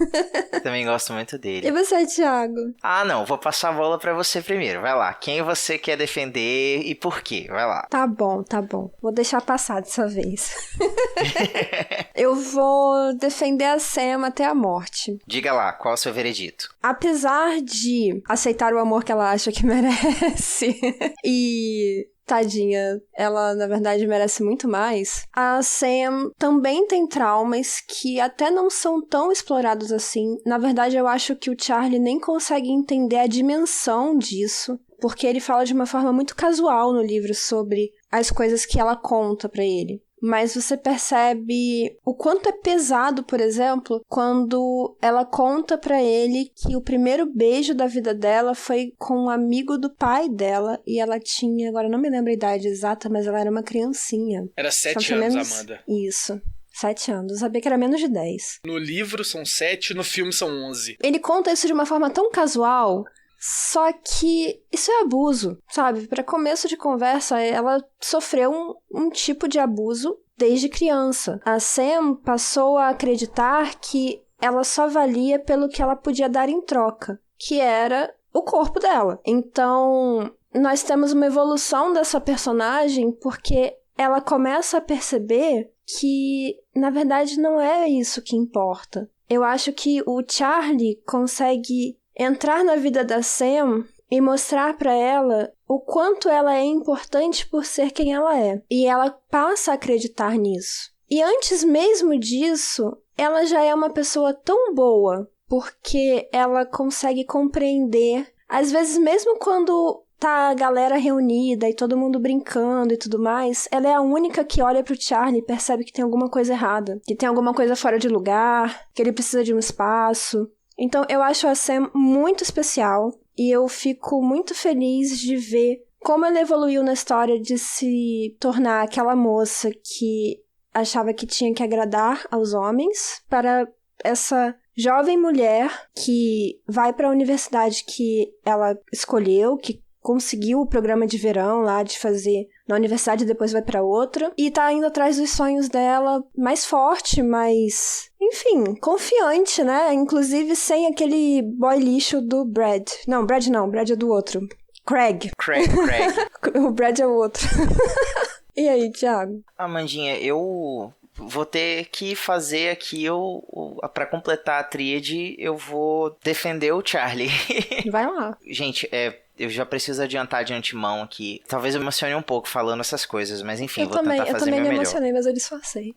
Também gosto muito dele. E você, Thiago? Ah, não. Vou passar a bola pra você primeiro. Vai lá. Quem você quer defender e por quê? Vai lá. Tá bom. Vou deixar passar dessa vez. Eu vou defender a Sam até a morte. Diga lá, qual é o seu veredito? Apesar de aceitar o amor que ela acha que merece e... tadinha, ela na verdade merece muito mais. A Sam também tem traumas que até não são tão explorados assim. Na verdade, eu acho que o Charlie nem consegue entender a dimensão disso, porque ele fala de uma forma muito casual no livro sobre as coisas que ela conta pra ele. mas você percebe o quanto é pesado, por exemplo, quando ela conta pra ele que o primeiro beijo da vida dela foi com um amigo do pai dela, e ela tinha, agora não me lembro a idade exata, mas ela era uma criancinha. Era 7 anos, Amanda. Isso. 7 anos. Eu sabia que era menos de 10. No livro são 7, no filme são 11. Ele conta isso de uma forma tão casual, só que isso é abuso, sabe? Para começo de conversa, ela sofreu um tipo de abuso desde criança. A Sam passou a acreditar que ela só valia pelo que ela podia dar em troca, que era o corpo dela. Então, nós temos uma evolução dessa personagem porque ela começa a perceber que, na verdade, não é isso que importa. Eu acho que o Charlie consegue entrar na vida da Sam e mostrar pra ela o quanto ela é importante por ser quem ela é. E ela passa a acreditar nisso. E antes mesmo disso, ela já é uma pessoa tão boa, porque ela consegue compreender, às vezes mesmo quando tá a galera reunida e todo mundo brincando e tudo mais, ela é a única que olha pro Charlie e percebe que tem alguma coisa errada, que tem alguma coisa fora de lugar, que ele precisa de um espaço. Então eu acho a Sam muito especial e eu fico muito feliz de ver como ela evoluiu na história de se tornar aquela moça que achava que tinha que agradar aos homens para essa jovem mulher que vai para a universidade que ela escolheu, que conseguiu o programa de verão lá de fazer na universidade e depois vai pra outra. E tá indo atrás dos sonhos dela mais forte, mais... enfim, confiante, né? Inclusive sem aquele boy lixo do Brad. Não, Brad é do outro. Craig. O Brad é o outro. E aí, Thiago? Amandinha, eu vou ter que fazer aqui, pra completar a tríade, eu vou defender o Charlie. Vai lá. Gente, eu já preciso adiantar de antemão aqui. Talvez eu emocione um pouco falando essas coisas, mas enfim, vou tentar fazer meu melhor. Eu também me emocionei, mas eu disfarcei.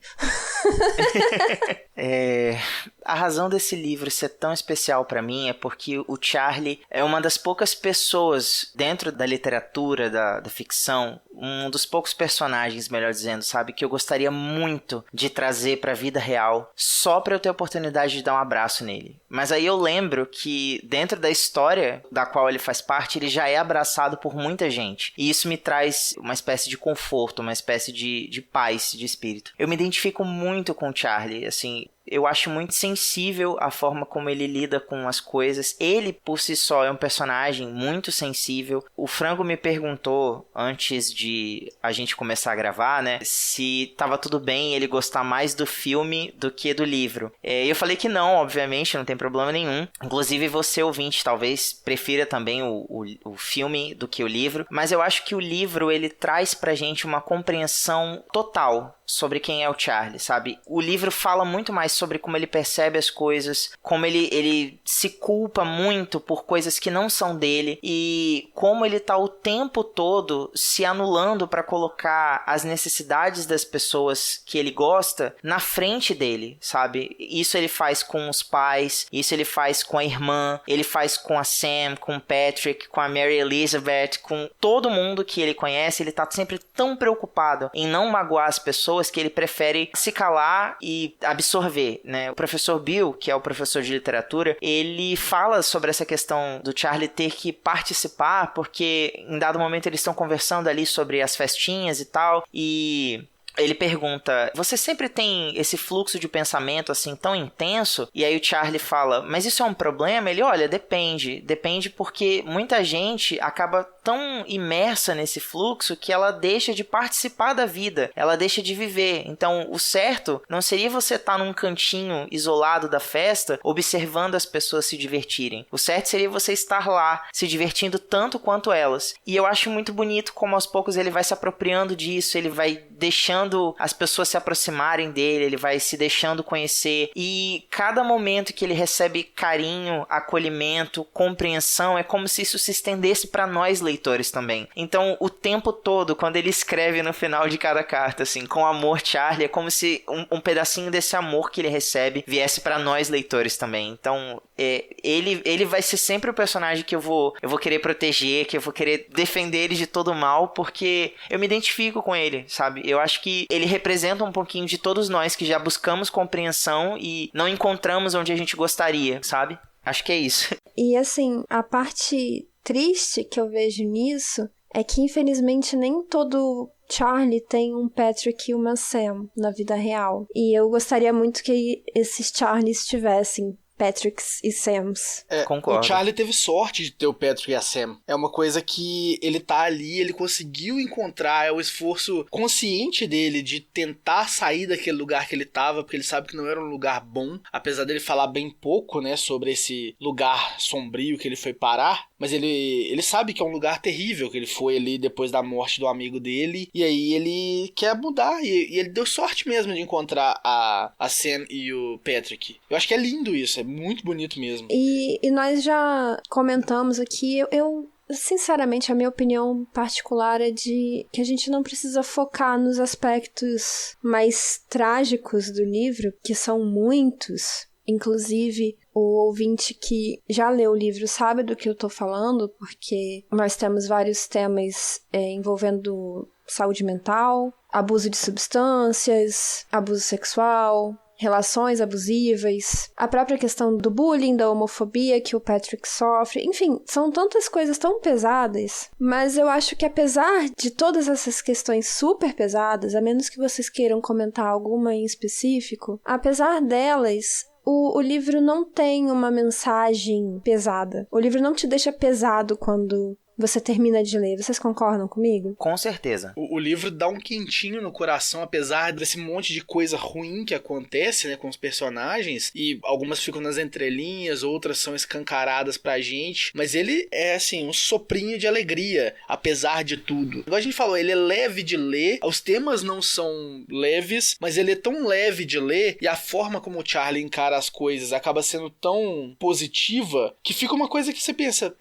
A razão desse livro ser tão especial pra mim é porque o Charlie é uma das poucas pessoas dentro da literatura, da ficção, um dos poucos personagens, melhor dizendo, sabe, que eu gostaria muito de trazer pra vida real, só pra eu ter a oportunidade de dar um abraço nele. Mas aí eu lembro que dentro da história da qual ele faz parte, ele já é abraçado por muita gente. E isso me traz uma espécie de conforto, uma espécie de paz de espírito. Eu me identifico muito com o Charlie, assim... Eu acho muito sensível a forma como ele lida com as coisas. Ele, por si só, é um personagem muito sensível. O Frango me perguntou, antes de a gente começar a gravar, né, se tava tudo bem ele gostar mais do filme do que do livro. Eu falei que não, obviamente, não tem problema nenhum. Inclusive, você, ouvinte, talvez prefira também o filme do que o livro. Mas eu acho que o livro, ele traz pra gente uma compreensão total sobre quem é o Charlie, sabe? O livro fala muito mais sobre como ele percebe as coisas, como ele se culpa muito por coisas que não são dele e como ele tá o tempo todo se anulando para colocar as necessidades das pessoas que ele gosta na frente dele, sabe? Isso ele faz com os pais, isso ele faz com a irmã, ele faz com a Sam, com o Patrick, com a Mary Elizabeth, com todo mundo que ele conhece. Ele tá sempre tão preocupado em não magoar as pessoas que ele prefere se calar e absorver, né? O professor Bill, que é o professor de literatura, ele fala sobre essa questão do Charlie ter que participar, porque em dado momento eles estão conversando ali sobre as festinhas e tal, e... ele pergunta, você sempre tem esse fluxo de pensamento assim tão intenso? E aí o Charlie fala, mas isso é um problema? Ele, olha, depende porque muita gente acaba tão imersa nesse fluxo que ela deixa de participar da vida, ela deixa de viver. Então o certo não seria você estar num cantinho isolado da festa observando as pessoas se divertirem. O certo seria você estar lá se divertindo tanto quanto elas. E eu acho muito bonito como aos poucos ele vai se apropriando disso, ele vai deixando as pessoas se aproximarem dele, ele vai se deixando conhecer, e cada momento que ele recebe carinho, acolhimento, compreensão, é como se isso se estendesse para nós, leitores. leitores também. Então, o tempo todo, quando ele escreve no final de cada carta, assim, com amor, Charlie, é como se um pedacinho desse amor que ele recebe viesse pra nós, leitores, também. Então, ele vai ser sempre o personagem que eu vou querer proteger, que eu vou querer defender ele de todo mal, porque eu me identifico com ele, sabe? Eu acho que ele representa um pouquinho de todos nós que já buscamos compreensão e não encontramos onde a gente gostaria, sabe? Acho que é isso. E assim, a parte triste que eu vejo nisso é que infelizmente nem todo Charlie tem um Patrick e uma Sam na vida real. E eu gostaria muito que esses Charlies tivessem Patricks e Sams. Concordo. O Charlie teve sorte de ter o Patrick e a Sam. É uma coisa que ele tá ali, ele conseguiu encontrar, é o esforço consciente dele de tentar sair daquele lugar que ele tava, porque ele sabe que não era um lugar bom, apesar dele falar bem pouco, né, sobre esse lugar sombrio que ele foi parar, mas ele sabe que é um lugar terrível, que ele foi ali depois da morte do amigo dele, e aí ele quer mudar, e ele deu sorte mesmo de encontrar a Sam e o Patrick. Eu acho que é lindo isso, é muito bonito mesmo. E nós já comentamos aqui, eu sinceramente, a minha opinião particular é de que a gente não precisa focar nos aspectos mais trágicos do livro, que são muitos. Inclusive, o ouvinte que já leu o livro sabe do que eu tô falando, porque nós temos vários temas envolvendo saúde mental, abuso de substâncias, abuso sexual, relações abusivas, a própria questão do bullying, da homofobia que o Patrick sofre, enfim, são tantas coisas tão pesadas, mas eu acho que apesar de todas essas questões super pesadas, a menos que vocês queiram comentar alguma em específico, apesar delas, o livro não tem uma mensagem pesada. O livro não te deixa pesado quando você termina de ler. Vocês concordam comigo? Com certeza. O livro dá um quentinho no coração, apesar desse monte de coisa ruim que acontece, né, com os personagens, e algumas ficam nas entrelinhas, outras são escancaradas pra gente, mas ele é, assim, um soprinho de alegria, apesar de tudo. Igual a gente falou, ele é leve de ler, os temas não são leves, mas ele é tão leve de ler, e a forma como o Charlie encara as coisas acaba sendo tão positiva, que fica uma coisa que você pensa,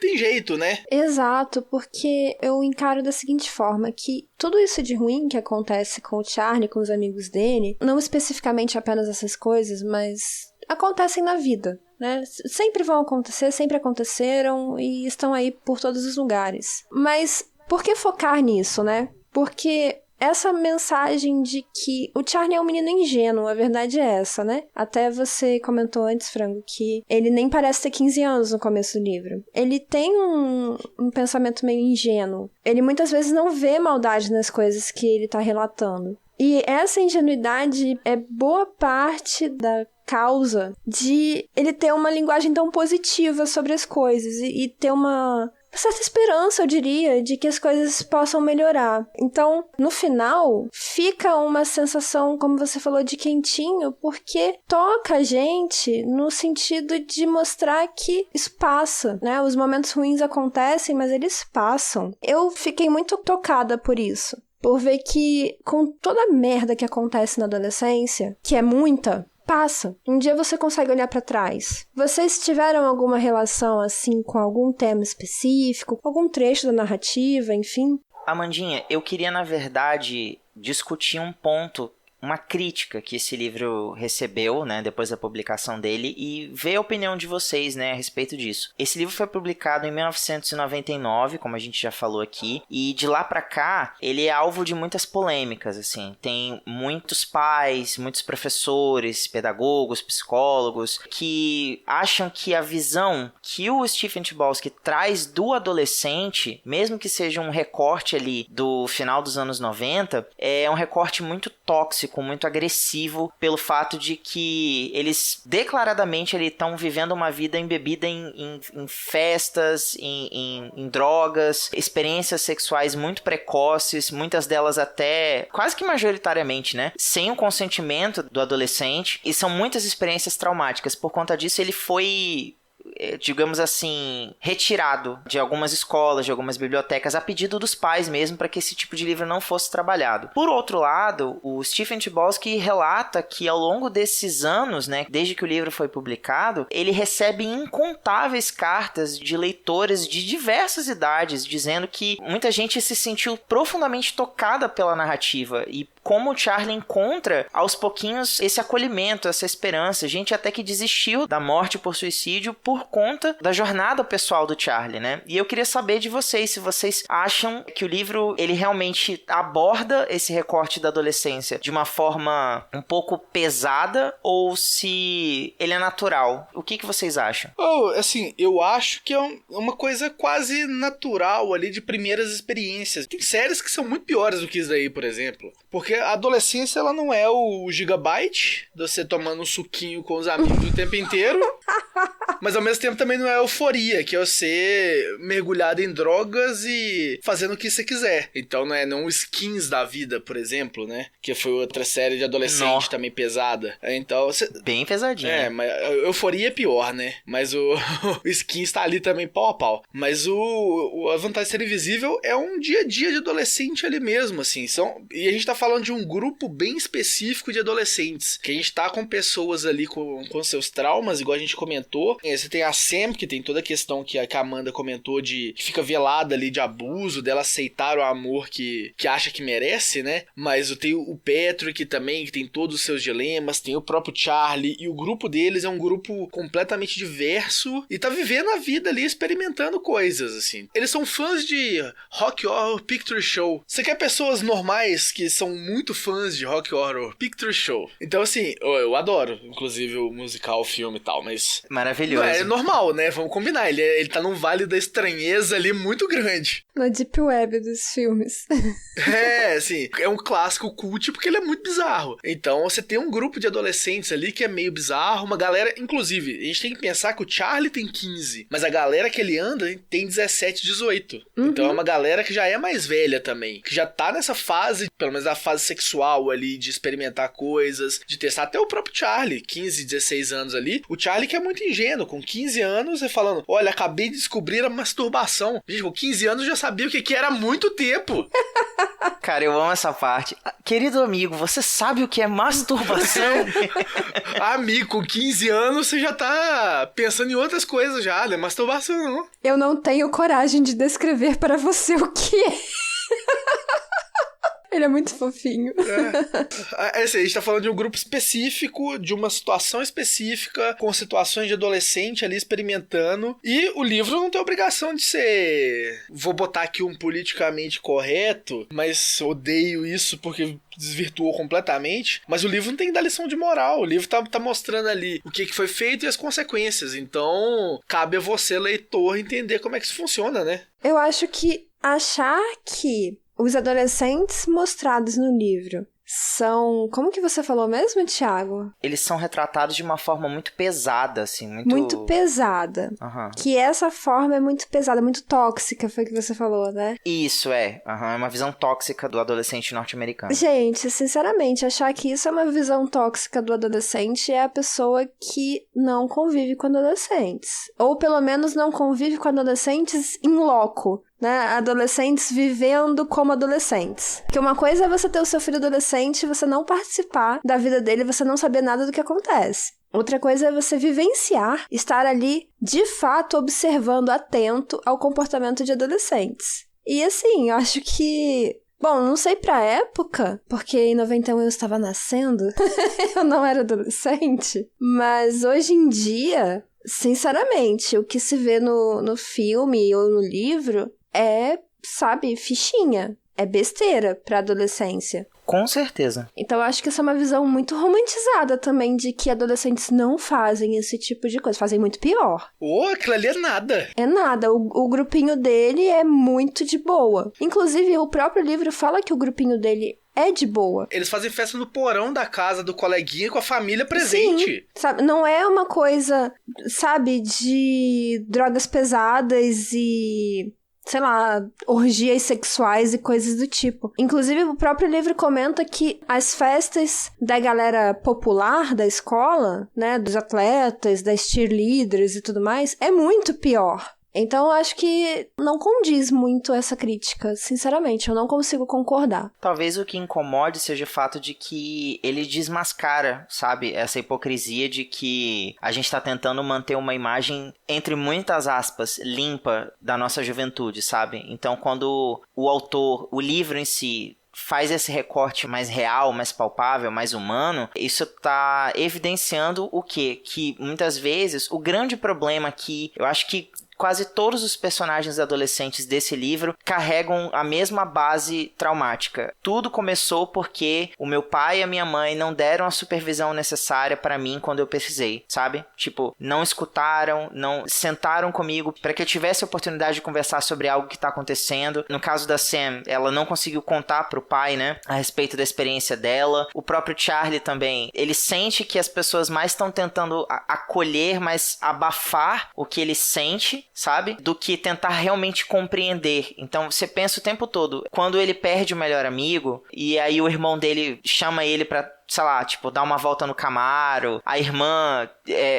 tem jeito, né? Exato, porque eu encaro da seguinte forma, que tudo isso de ruim que acontece com o Charlie, com os amigos dele, não especificamente apenas essas coisas, mas acontecem na vida, né? Sempre vão acontecer, sempre aconteceram e estão aí por todos os lugares. Mas por que focar nisso, né? Porque essa mensagem de que o Charlie é um menino ingênuo, a verdade é essa, né? Até você comentou antes, Frango, que ele nem parece ter 15 anos no começo do livro. Ele tem um pensamento meio ingênuo. Ele muitas vezes não vê maldade nas coisas que ele tá relatando. E essa ingenuidade é boa parte da causa de ele ter uma linguagem tão positiva sobre as coisas e ter uma certa esperança, eu diria, de que as coisas possam melhorar. Então, no final, fica uma sensação, como você falou, de quentinho, porque toca a gente no sentido de mostrar que isso passa, né? Os momentos ruins acontecem, mas eles passam. Eu fiquei muito tocada por isso. Por ver que, com toda a merda que acontece na adolescência, que é muita, passa. Um dia você consegue olhar pra trás. Vocês tiveram alguma relação, assim, com algum tema específico? Algum trecho da narrativa, enfim? Amandinha, eu queria, na verdade, discutir um ponto, uma crítica que esse livro recebeu, né, depois da publicação dele, e ver a opinião de vocês, né, a respeito disso. Esse livro foi publicado em 1999, como a gente já falou aqui, e de lá pra cá, ele é alvo de muitas polêmicas, assim. Tem muitos pais, muitos professores, pedagogos, psicólogos, que acham que a visão que o Stephen Chbosky traz do adolescente, mesmo que seja um recorte ali do final dos anos 90, é um recorte muito tóxico, muito agressivo, pelo fato de que eles declaradamente estão vivendo uma vida embebida em festas, em drogas, experiências sexuais muito precoces, muitas delas até quase que majoritariamente, né, sem o consentimento do adolescente, e são muitas experiências traumáticas. Por conta disso, ele foi digamos assim, retirado de algumas escolas, de algumas bibliotecas, a pedido dos pais mesmo, para que esse tipo de livro não fosse trabalhado. Por outro lado, o Stephen Chbosky relata que ao longo desses anos, né, desde que o livro foi publicado, ele recebe incontáveis cartas de leitores de diversas idades, dizendo que muita gente se sentiu profundamente tocada pela narrativa e como o Charlie encontra aos pouquinhos esse acolhimento, essa esperança, gente até que desistiu da morte por suicídio por conta da jornada pessoal do Charlie, né? E eu queria saber de vocês, se vocês acham que o livro, ele realmente aborda esse recorte da adolescência de uma forma um pouco pesada ou se ele é natural. O que vocês acham? Assim, eu acho que é uma coisa quase natural ali de primeiras experiências. Tem séries que são muito piores do que isso daí, por exemplo. Porque a adolescência, ela não é o Gigabyte, de você tomando um suquinho com os amigos o tempo inteiro. Mas ao mesmo tempo também não é euforia, que é você mergulhado em drogas e fazendo o que você quiser. Então não é não Skins da vida, por exemplo, né? Que foi outra série de adolescente também pesada. Então bem pesadinha. Mas a euforia é pior, né? Mas o Skins tá ali também pau a pau. Mas a Vantagem de Ser Invisível é um dia a dia de adolescente ali mesmo, assim. E a gente tá falando de um grupo bem específico de adolescentes. Que a gente tá com pessoas ali com seus traumas, igual a gente comentou. Você tem a Sam, que tem toda a questão que a Amanda comentou que fica velada ali de abuso, dela aceitar o amor que acha que merece, né? Mas tem o Patrick também, que tem todos os seus dilemas, tem o próprio Charlie, e o grupo deles é um grupo completamente diverso e tá vivendo a vida ali, experimentando coisas, assim. Eles são fãs de Rock Horror Picture Show. Você quer pessoas normais que são muito fãs de Rock Horror Picture Show. Então, assim, eu adoro, inclusive, o musical, o filme e tal, mas... Maravilhoso. Não, é normal, né? Vamos combinar. Ele tá num vale da estranheza ali muito grande. Na deep web dos filmes. Assim, é um clássico cult porque ele é muito bizarro. Então, você tem um grupo de adolescentes ali que é meio bizarro, uma galera... Inclusive, a gente tem que pensar que o Charlie tem 15, mas a galera que ele anda tem 17, 18. Então, é uma galera que já é mais velha também, que já tá nessa fase, pelo menos a fase sexual ali, de experimentar coisas, de testar. Até o próprio Charlie, 15, 16 anos ali. O Charlie que é muito ingênuo, com 15 anos, falando, olha, acabei de descobrir a masturbação. Gente, com 15 anos eu já sabia o que era há muito tempo. Cara, eu amo essa parte. Querido amigo, você sabe o que é masturbação? Amigo, com 15 anos você já tá pensando em outras coisas já, não é masturbação não. Eu não tenho coragem de descrever para você o que é. Ele é muito fofinho. Assim, a gente tá falando de um grupo específico, de uma situação específica, com situações de adolescente ali experimentando. E o livro não tem obrigação de ser... Vou botar aqui um politicamente correto, mas odeio isso porque desvirtuou completamente. Mas o livro não tem que dar lição de moral. O livro tá mostrando ali o que foi feito e as consequências. Então, cabe a você, leitor, entender como é que isso funciona, né? Eu acho que achar que os adolescentes mostrados no livro são... Como que você falou mesmo, Thiago? Eles são retratados de uma forma muito pesada, assim. Muito pesada. Que essa forma é muito pesada, muito tóxica, foi o que você falou, né? Isso, é. É uma visão tóxica do adolescente norte-americano. Gente, sinceramente, achar que isso é uma visão tóxica do adolescente é a pessoa que não convive com adolescentes. Ou pelo menos não convive com adolescentes in loco. Né? Adolescentes vivendo como adolescentes. Porque uma coisa é você ter o seu filho adolescente e você não participar da vida dele, você não saber nada do que acontece. Outra coisa é você vivenciar, estar ali, de fato, observando, atento ao comportamento de adolescentes. E assim, eu acho que... Bom, não sei pra época, porque em 91 eu estava nascendo, eu não era adolescente, mas hoje em dia, sinceramente, o que se vê no filme ou no livro é, sabe, fichinha, é besteira pra adolescência. Com certeza. Então eu acho que essa é uma visão muito romantizada também de que adolescentes não fazem esse tipo de coisa, fazem muito pior. Aquilo ali é nada. É nada, o grupinho dele é muito de boa. Inclusive, o próprio livro fala que o grupinho dele é de boa. Eles fazem festa no porão da casa do coleguinha com a família presente. Sim, sabe, não é uma coisa, sabe, de drogas pesadas e... sei lá, orgias sexuais e coisas do tipo. Inclusive, o próprio livro comenta que as festas da galera popular da escola, né, dos atletas, das cheerleaders e tudo mais, é muito pior. Então, eu acho que não condiz muito essa crítica, sinceramente, eu não consigo concordar. Talvez o que incomode seja o fato de que ele desmascara, sabe, essa hipocrisia de que a gente tá tentando manter uma imagem, entre muitas aspas, limpa da nossa juventude, sabe? Então, quando o autor, o livro em si, faz esse recorte mais real, mais palpável, mais humano, isso tá evidenciando o quê? Que muitas vezes o grande problema que eu acho que quase todos os personagens adolescentes desse livro carregam a mesma base traumática. Tudo começou porque o meu pai e a minha mãe não deram a supervisão necessária para mim quando eu precisei, sabe? Tipo, não escutaram, não sentaram comigo para que eu tivesse a oportunidade de conversar sobre algo que tá acontecendo. No caso da Sam, ela não conseguiu contar pro pai, né, a respeito da experiência dela. O próprio Charlie também, ele sente que as pessoas mais estão tentando acolher, mas abafar o que ele sente, sabe? Do que tentar realmente compreender. Então, você pensa o tempo todo, quando ele perde o melhor amigo, e aí o irmão dele chama ele pra, sei lá, tipo, dar uma volta no Camaro, a irmã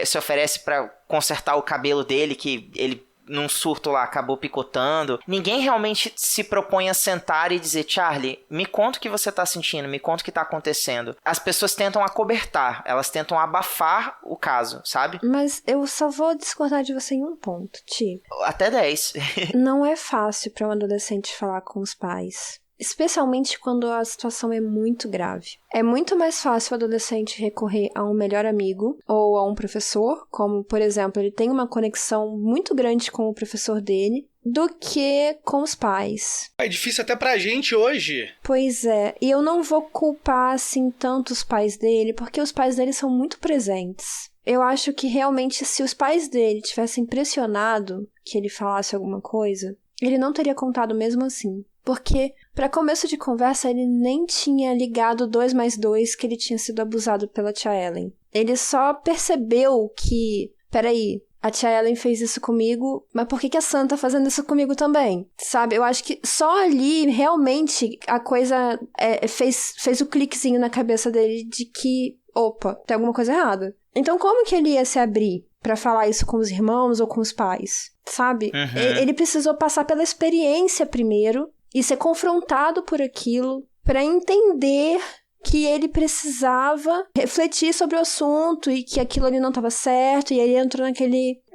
se oferece pra consertar o cabelo dele, que ele num surto lá, acabou picotando. Ninguém realmente se propõe a sentar e dizer, Charlie, me conta o que você tá sentindo, me conta o que tá acontecendo. As pessoas tentam acobertar, elas tentam abafar o caso, sabe? Mas eu só vou discordar de você em um ponto, Ti. Até 10. Não é fácil para um adolescente falar com os pais. Especialmente quando a situação é muito grave. É muito mais fácil o adolescente recorrer a um melhor amigo ou a um professor, como, por exemplo, ele tem uma conexão muito grande com o professor dele, do que com os pais. É difícil até pra gente hoje. Pois é, e eu não vou culpar, assim, tanto os pais dele, porque os pais dele são muito presentes. Eu acho que, realmente, se os pais dele tivessem pressionado que ele falasse alguma coisa, ele não teria contado mesmo assim. Porque, para começo de conversa, ele nem tinha ligado 2 mais 2 que ele tinha sido abusado pela tia Ellen. Ele só percebeu que, peraí, a tia Ellen fez isso comigo, mas por que a Sam tá fazendo isso comigo também? Sabe, eu acho que só ali, realmente, a coisa fez o cliquezinho na cabeça dele de que, opa, tem alguma coisa errada. Então, como que ele ia se abrir pra falar isso com os irmãos ou com os pais? Sabe? Uhum. Ele precisou passar pela experiência primeiro e ser confrontado por aquilo para entender que ele precisava refletir sobre o assunto e que aquilo ali não estava certo, e aí ele entrou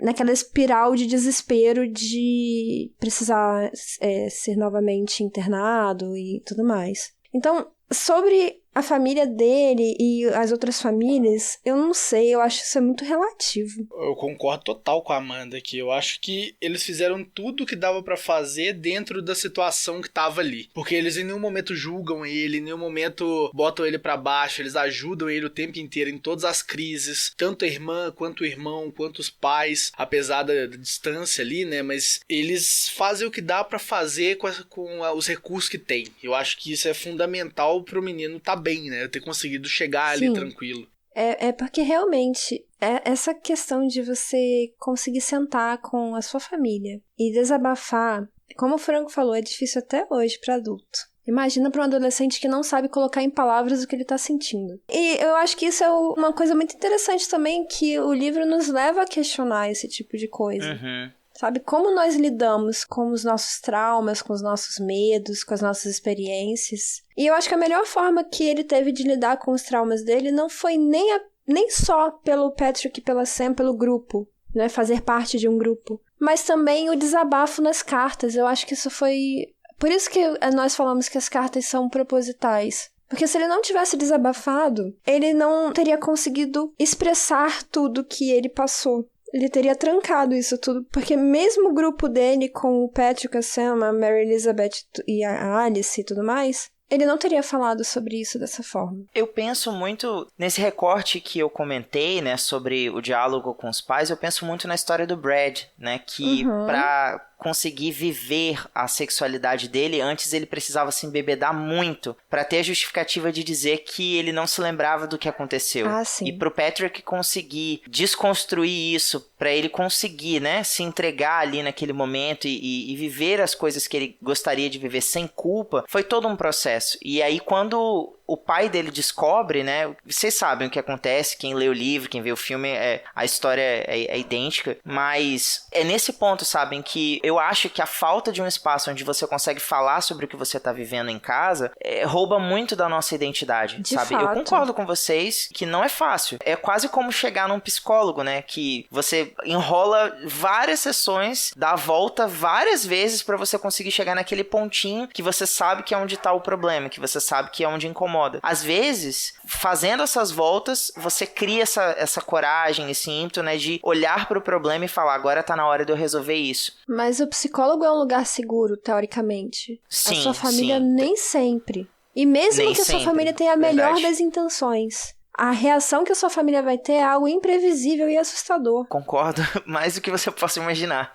naquela espiral de desespero de precisar ser novamente internado e tudo mais. Então, sobre a família dele e as outras famílias, eu não sei, eu acho isso muito relativo. Eu concordo total com a Amanda aqui. Eu acho que eles fizeram tudo o que dava pra fazer dentro da situação que tava ali. Porque eles em nenhum momento julgam ele, em nenhum momento botam ele pra baixo, eles ajudam ele o tempo inteiro em todas as crises. Tanto a irmã, quanto o irmão, quanto os pais, apesar da distância ali, né? Mas eles fazem o que dá pra fazer com os recursos que tem. Eu acho que isso é fundamental pro menino tá bem, né? Ter conseguido chegar ali tranquilo. É porque realmente essa questão de você conseguir sentar com a sua família e desabafar, como o Franco falou, é difícil até hoje para adulto. Imagina para um adolescente que não sabe colocar em palavras o que ele tá sentindo. E eu acho que isso é uma coisa muito interessante também, que o livro nos leva a questionar esse tipo de coisa. Uhum. Sabe, como nós lidamos com os nossos traumas, com os nossos medos, com as nossas experiências. E eu acho que a melhor forma que ele teve de lidar com os traumas dele não foi nem só pelo Patrick e pela Sam, pelo grupo, né, fazer parte de um grupo, mas também o desabafo nas cartas. Eu acho que isso foi... Por isso que nós falamos que as cartas são propositais. Porque se ele não tivesse desabafado, ele não teria conseguido expressar tudo que ele passou. Ele teria trancado isso tudo, porque mesmo o grupo dele com o Patrick, a Sam, a Mary Elizabeth e a Alice e tudo mais, ele não teria falado sobre isso dessa forma. Eu penso muito nesse recorte que eu comentei, né, sobre o diálogo com os pais, eu penso muito na história do Brad, né, que pra conseguir viver a sexualidade dele, antes ele precisava se embebedar muito pra ter a justificativa de dizer que ele não se lembrava do que aconteceu. Sim. E pro Patrick conseguir desconstruir isso, pra ele conseguir, né, se entregar ali naquele momento e viver as coisas que ele gostaria de viver sem culpa, foi todo um processo. E aí quando o pai dele descobre, né, vocês sabem o que acontece, quem lê o livro, quem vê o filme, a história é idêntica, mas é nesse ponto, sabem, que eu acho que a falta de um espaço onde você consegue falar sobre o que você tá vivendo em casa, rouba muito da nossa identidade, sabe? Fato. Eu concordo com vocês que não é fácil. É quase como chegar num psicólogo, né, que você enrola várias sessões, dá a volta várias vezes pra você conseguir chegar naquele pontinho que você sabe que é onde tá o problema, que você sabe que é onde incomoda. Às vezes, fazendo essas voltas, você cria essa coragem, esse ímpeto, né, de olhar para o problema e falar, agora tá na hora de eu resolver isso. Mas o psicólogo é um lugar seguro, teoricamente. Sim, a sua família sim. nem sempre. E mesmo Nem que a sua sempre, família tenha a melhor verdade. das intenções, a reação que a sua família vai ter é algo imprevisível e assustador. Concordo mais do que você possa imaginar.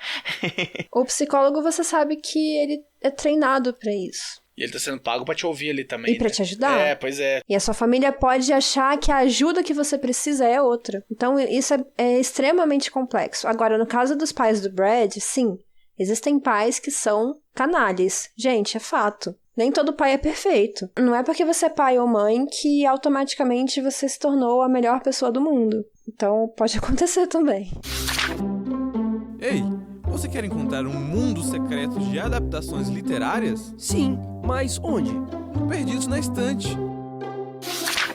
O psicólogo, você sabe que ele é treinado pra isso. E ele tá sendo pago pra te ouvir ali também, E pra né? te ajudar. Pois é. E a sua família pode achar que a ajuda que você precisa é outra. Então, isso é extremamente complexo. Agora, no caso dos pais do Brad, sim, existem pais que são canalhas. Gente, é fato. Nem todo pai é perfeito. Não é porque você é pai ou mãe que automaticamente você se tornou a melhor pessoa do mundo. Então, pode acontecer também. Ei, você quer encontrar um mundo secreto de adaptações literárias? Sim, mas onde? No Perdidos na Estante.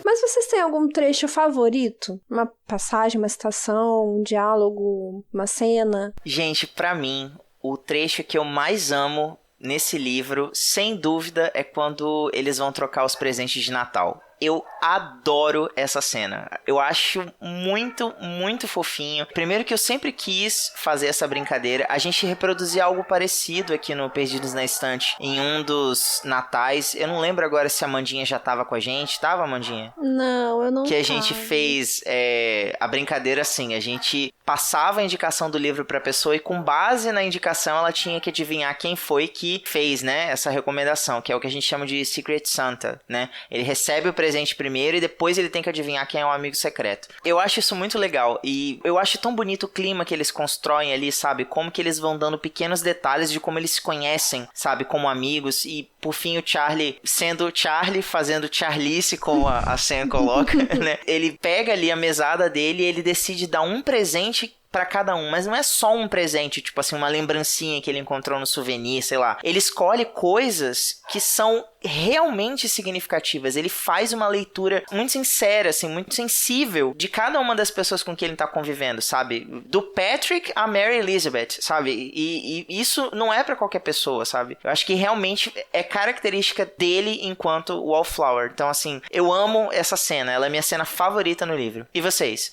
Mas vocês têm algum trecho favorito? Uma passagem, uma citação, um diálogo, uma cena? Gente, pra mim, o trecho que eu mais amo nesse livro, sem dúvida, é quando eles vão trocar os presentes de Natal. Eu adoro essa cena. Eu acho muito, muito fofinho. Primeiro que eu sempre quis fazer essa brincadeira. A gente reproduzia algo parecido aqui no Perdidos na Estante em um dos natais. Eu não lembro agora se a Amandinha já tava com a gente. Tava, Amandinha? Não, eu não Que a gente fez a brincadeira assim. A gente passava a indicação do livro pra pessoa e com base na indicação ela tinha que adivinhar quem foi que fez, né, essa recomendação, que é o que a gente chama de Secret Santa, né? Ele recebe o presente primeiro e depois ele tem que adivinhar quem é o amigo secreto. Eu acho isso muito legal e eu acho tão bonito o clima que eles constroem ali, sabe? Como que eles vão dando pequenos detalhes de como eles se conhecem, sabe? Como amigos e por fim o Charlie sendo Charlie, fazendo Charlice, como a Sam coloca, né? Ele pega ali a mesada dele e ele decide dar um presente pra cada um, mas não é só um presente, tipo assim, uma lembrancinha que ele encontrou no souvenir, sei lá. Ele escolhe coisas que são realmente significativas. Ele faz uma leitura muito sincera, assim, muito sensível de cada uma das pessoas com quem ele tá convivendo, sabe? Do Patrick a Mary Elizabeth, sabe? E isso não é pra qualquer pessoa, sabe? Eu acho que realmente é característica dele enquanto Wallflower. Então, assim, eu amo essa cena. Ela é minha cena favorita no livro. E vocês?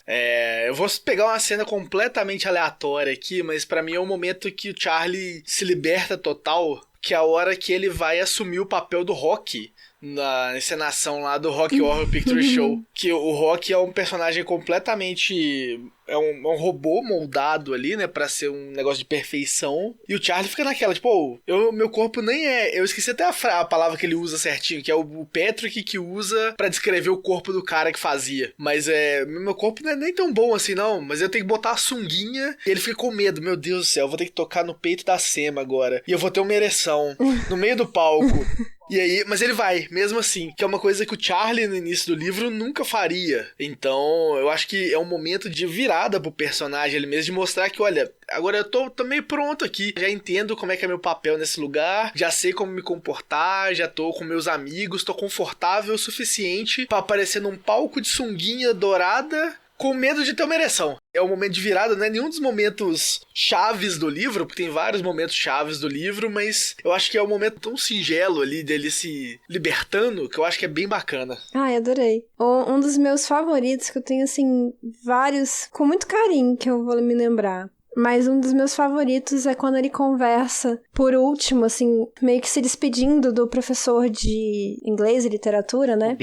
Eu vou pegar uma cena completamente aleatória aqui, mas pra mim é o momento que o Charlie se liberta total, que é a hora que ele vai assumir o papel do Rocky na encenação lá do Rocky Horror Picture Show. Que o Rocky é um personagem completamente... É um robô moldado ali, né, pra ser um negócio de perfeição. E o Charlie fica naquela, tipo, meu corpo nem é... Eu esqueci até a palavra que ele usa certinho, que é o Patrick que usa pra descrever o corpo do cara que fazia. Mas meu corpo não é nem tão bom assim, não. Mas eu tenho que botar a sunguinha e ele fica com medo. Meu Deus do céu, eu vou ter que tocar no peito da Sema agora. E eu vou ter uma ereção no meio do palco. E aí, mas ele vai, mesmo assim, que é uma coisa que o Charlie no início do livro nunca faria. Então, eu acho que é um momento de virada pro personagem ele mesmo, de mostrar que, olha, agora eu tô meio pronto aqui, já entendo como é que é meu papel nesse lugar, já sei como me comportar, já tô com meus amigos, tô confortável o suficiente pra aparecer num palco de sunguinha dourada com medo de ter uma ereção. É um momento de virada, não é nenhum dos momentos chaves do livro, porque tem vários momentos chaves do livro, mas eu acho que é um momento tão singelo ali dele se libertando, que eu acho que é bem bacana. Ai, adorei. Um dos meus favoritos, que eu tenho, assim, vários com muito carinho, que eu vou me lembrar. Mas um dos meus favoritos é quando ele conversa, por último, assim, meio que se despedindo do professor de inglês e literatura, né?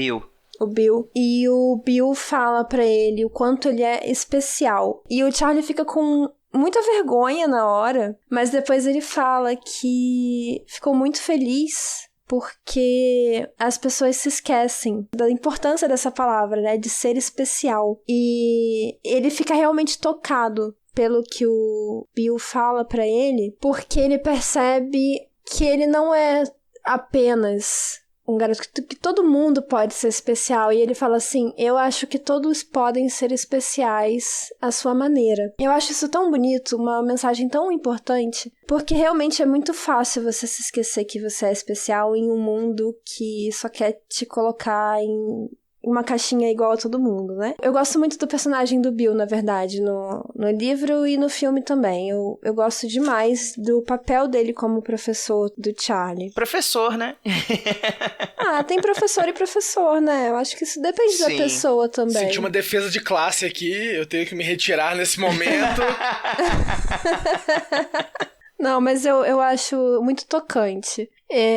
O Bill. E o Bill fala pra ele o quanto ele é especial. E o Charlie fica com muita vergonha na hora, mas depois ele fala que ficou muito feliz porque as pessoas se esquecem da importância dessa palavra, né, de ser especial. E ele fica realmente tocado pelo que o Bill fala pra ele, porque ele percebe que ele não é apenas um garoto, que todo mundo pode ser especial. E ele fala assim, eu acho que todos podem ser especiais à sua maneira. Eu acho isso tão bonito, uma mensagem tão importante, porque realmente é muito fácil você se esquecer que você é especial em um mundo que só quer te colocar em uma caixinha igual a todo mundo, né? Eu gosto muito do personagem do Bill, na verdade, no livro e no filme também. Eu gosto demais do papel dele como professor do Charlie. Professor, né? Tem professor e professor, né? Eu acho que isso depende da pessoa também. Senti uma defesa de classe aqui, eu tenho que me retirar nesse momento. Não, mas eu acho muito tocante.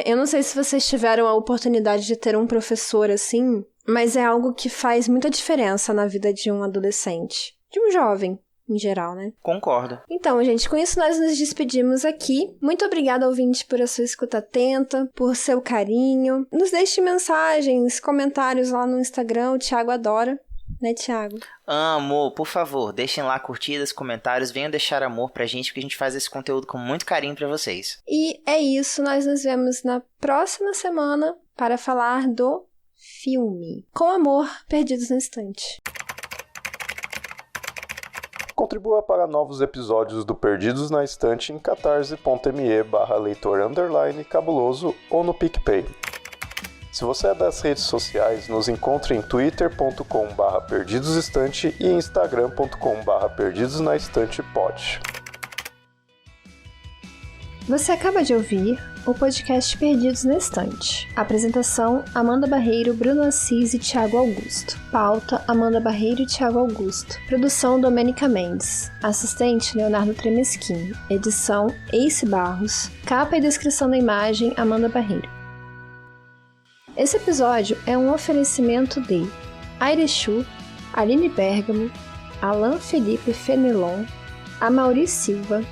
Eu não sei se vocês tiveram a oportunidade de ter um professor assim, mas é algo que faz muita diferença na vida de um adolescente. De um jovem, em geral, né? Concordo. Então, gente, com isso nós nos despedimos aqui. Muito obrigada, ouvinte, por a sua escuta atenta, por seu carinho. Nos deixe mensagens, comentários lá no Instagram, o Thiago adora. Né, Thiago? Amor, por favor, deixem lá curtidas, comentários, venham deixar amor pra gente, porque a gente faz esse conteúdo com muito carinho pra vocês. E é isso, nós nos vemos na próxima semana para falar do filme Com Amor, Perdidos na Estante. Contribua para novos episódios do Perdidos na Estante em catarse.me/leitor_cabuloso ou no PicPay. Se você é das redes sociais, nos encontre em twitter.com/perdidosestante e instagram.com/perdidosnaestantepod. Você acaba de ouvir o podcast Perdidos na Estante. Apresentação: Amanda Barreiro, Bruno Assis e Thiago Augusto. Pauta: Amanda Barreiro e Thiago Augusto. Produção: Domênica Mendes. Assistente: Leonardo Tremesquim. Edição: Ace Barros. Capa e descrição da imagem: Amanda Barreiro. Esse episódio é um oferecimento de Airechu, Aline Bergamo, Alan Felipe Fenelon, Amaury Silva,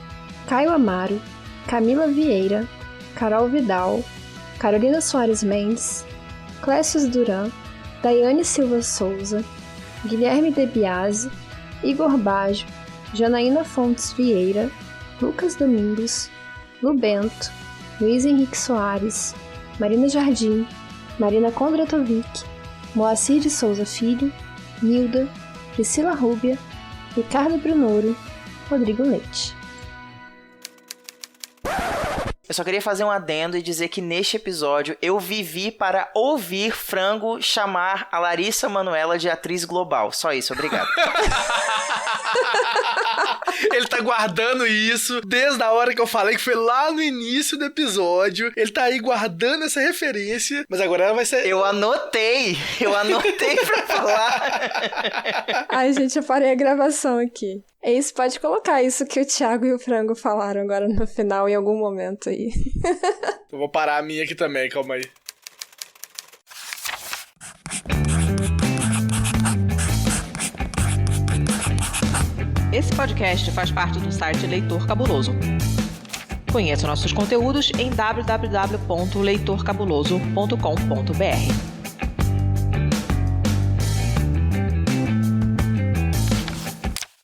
Caio Amaro, Camila Vieira, Carol Vidal, Carolina Soares Mendes, Clécius Duran, Daiane Silva Souza, Guilherme De Biasi, Igor Baggio, Janaína Fontes Vieira, Lucas Domingos, Lu Bento, Luiz Henrique Soares, Marina Jardim, Marina Kondratovic, Moacir de Souza Filho, Nilda, Priscila Rúbia, Ricardo Brunoro, Rodrigo Leite. Eu só queria fazer um adendo e dizer que neste episódio eu vivi para ouvir Frango chamar a Larissa Manoela de atriz global. Só isso, obrigado. Ele tá guardando isso desde a hora que eu falei, que foi lá no início do episódio. Ele tá aí guardando essa referência, mas agora ela vai ser... Eu anotei pra falar. Ai, gente, eu parei a gravação aqui. É isso, pode colocar isso que o Thiago e o Frango falaram agora no final, em algum momento aí. Eu vou parar a minha aqui também, calma aí. Esse podcast faz parte do site Leitor Cabuloso. Conheça nossos conteúdos em www.leitorcabuloso.com.br.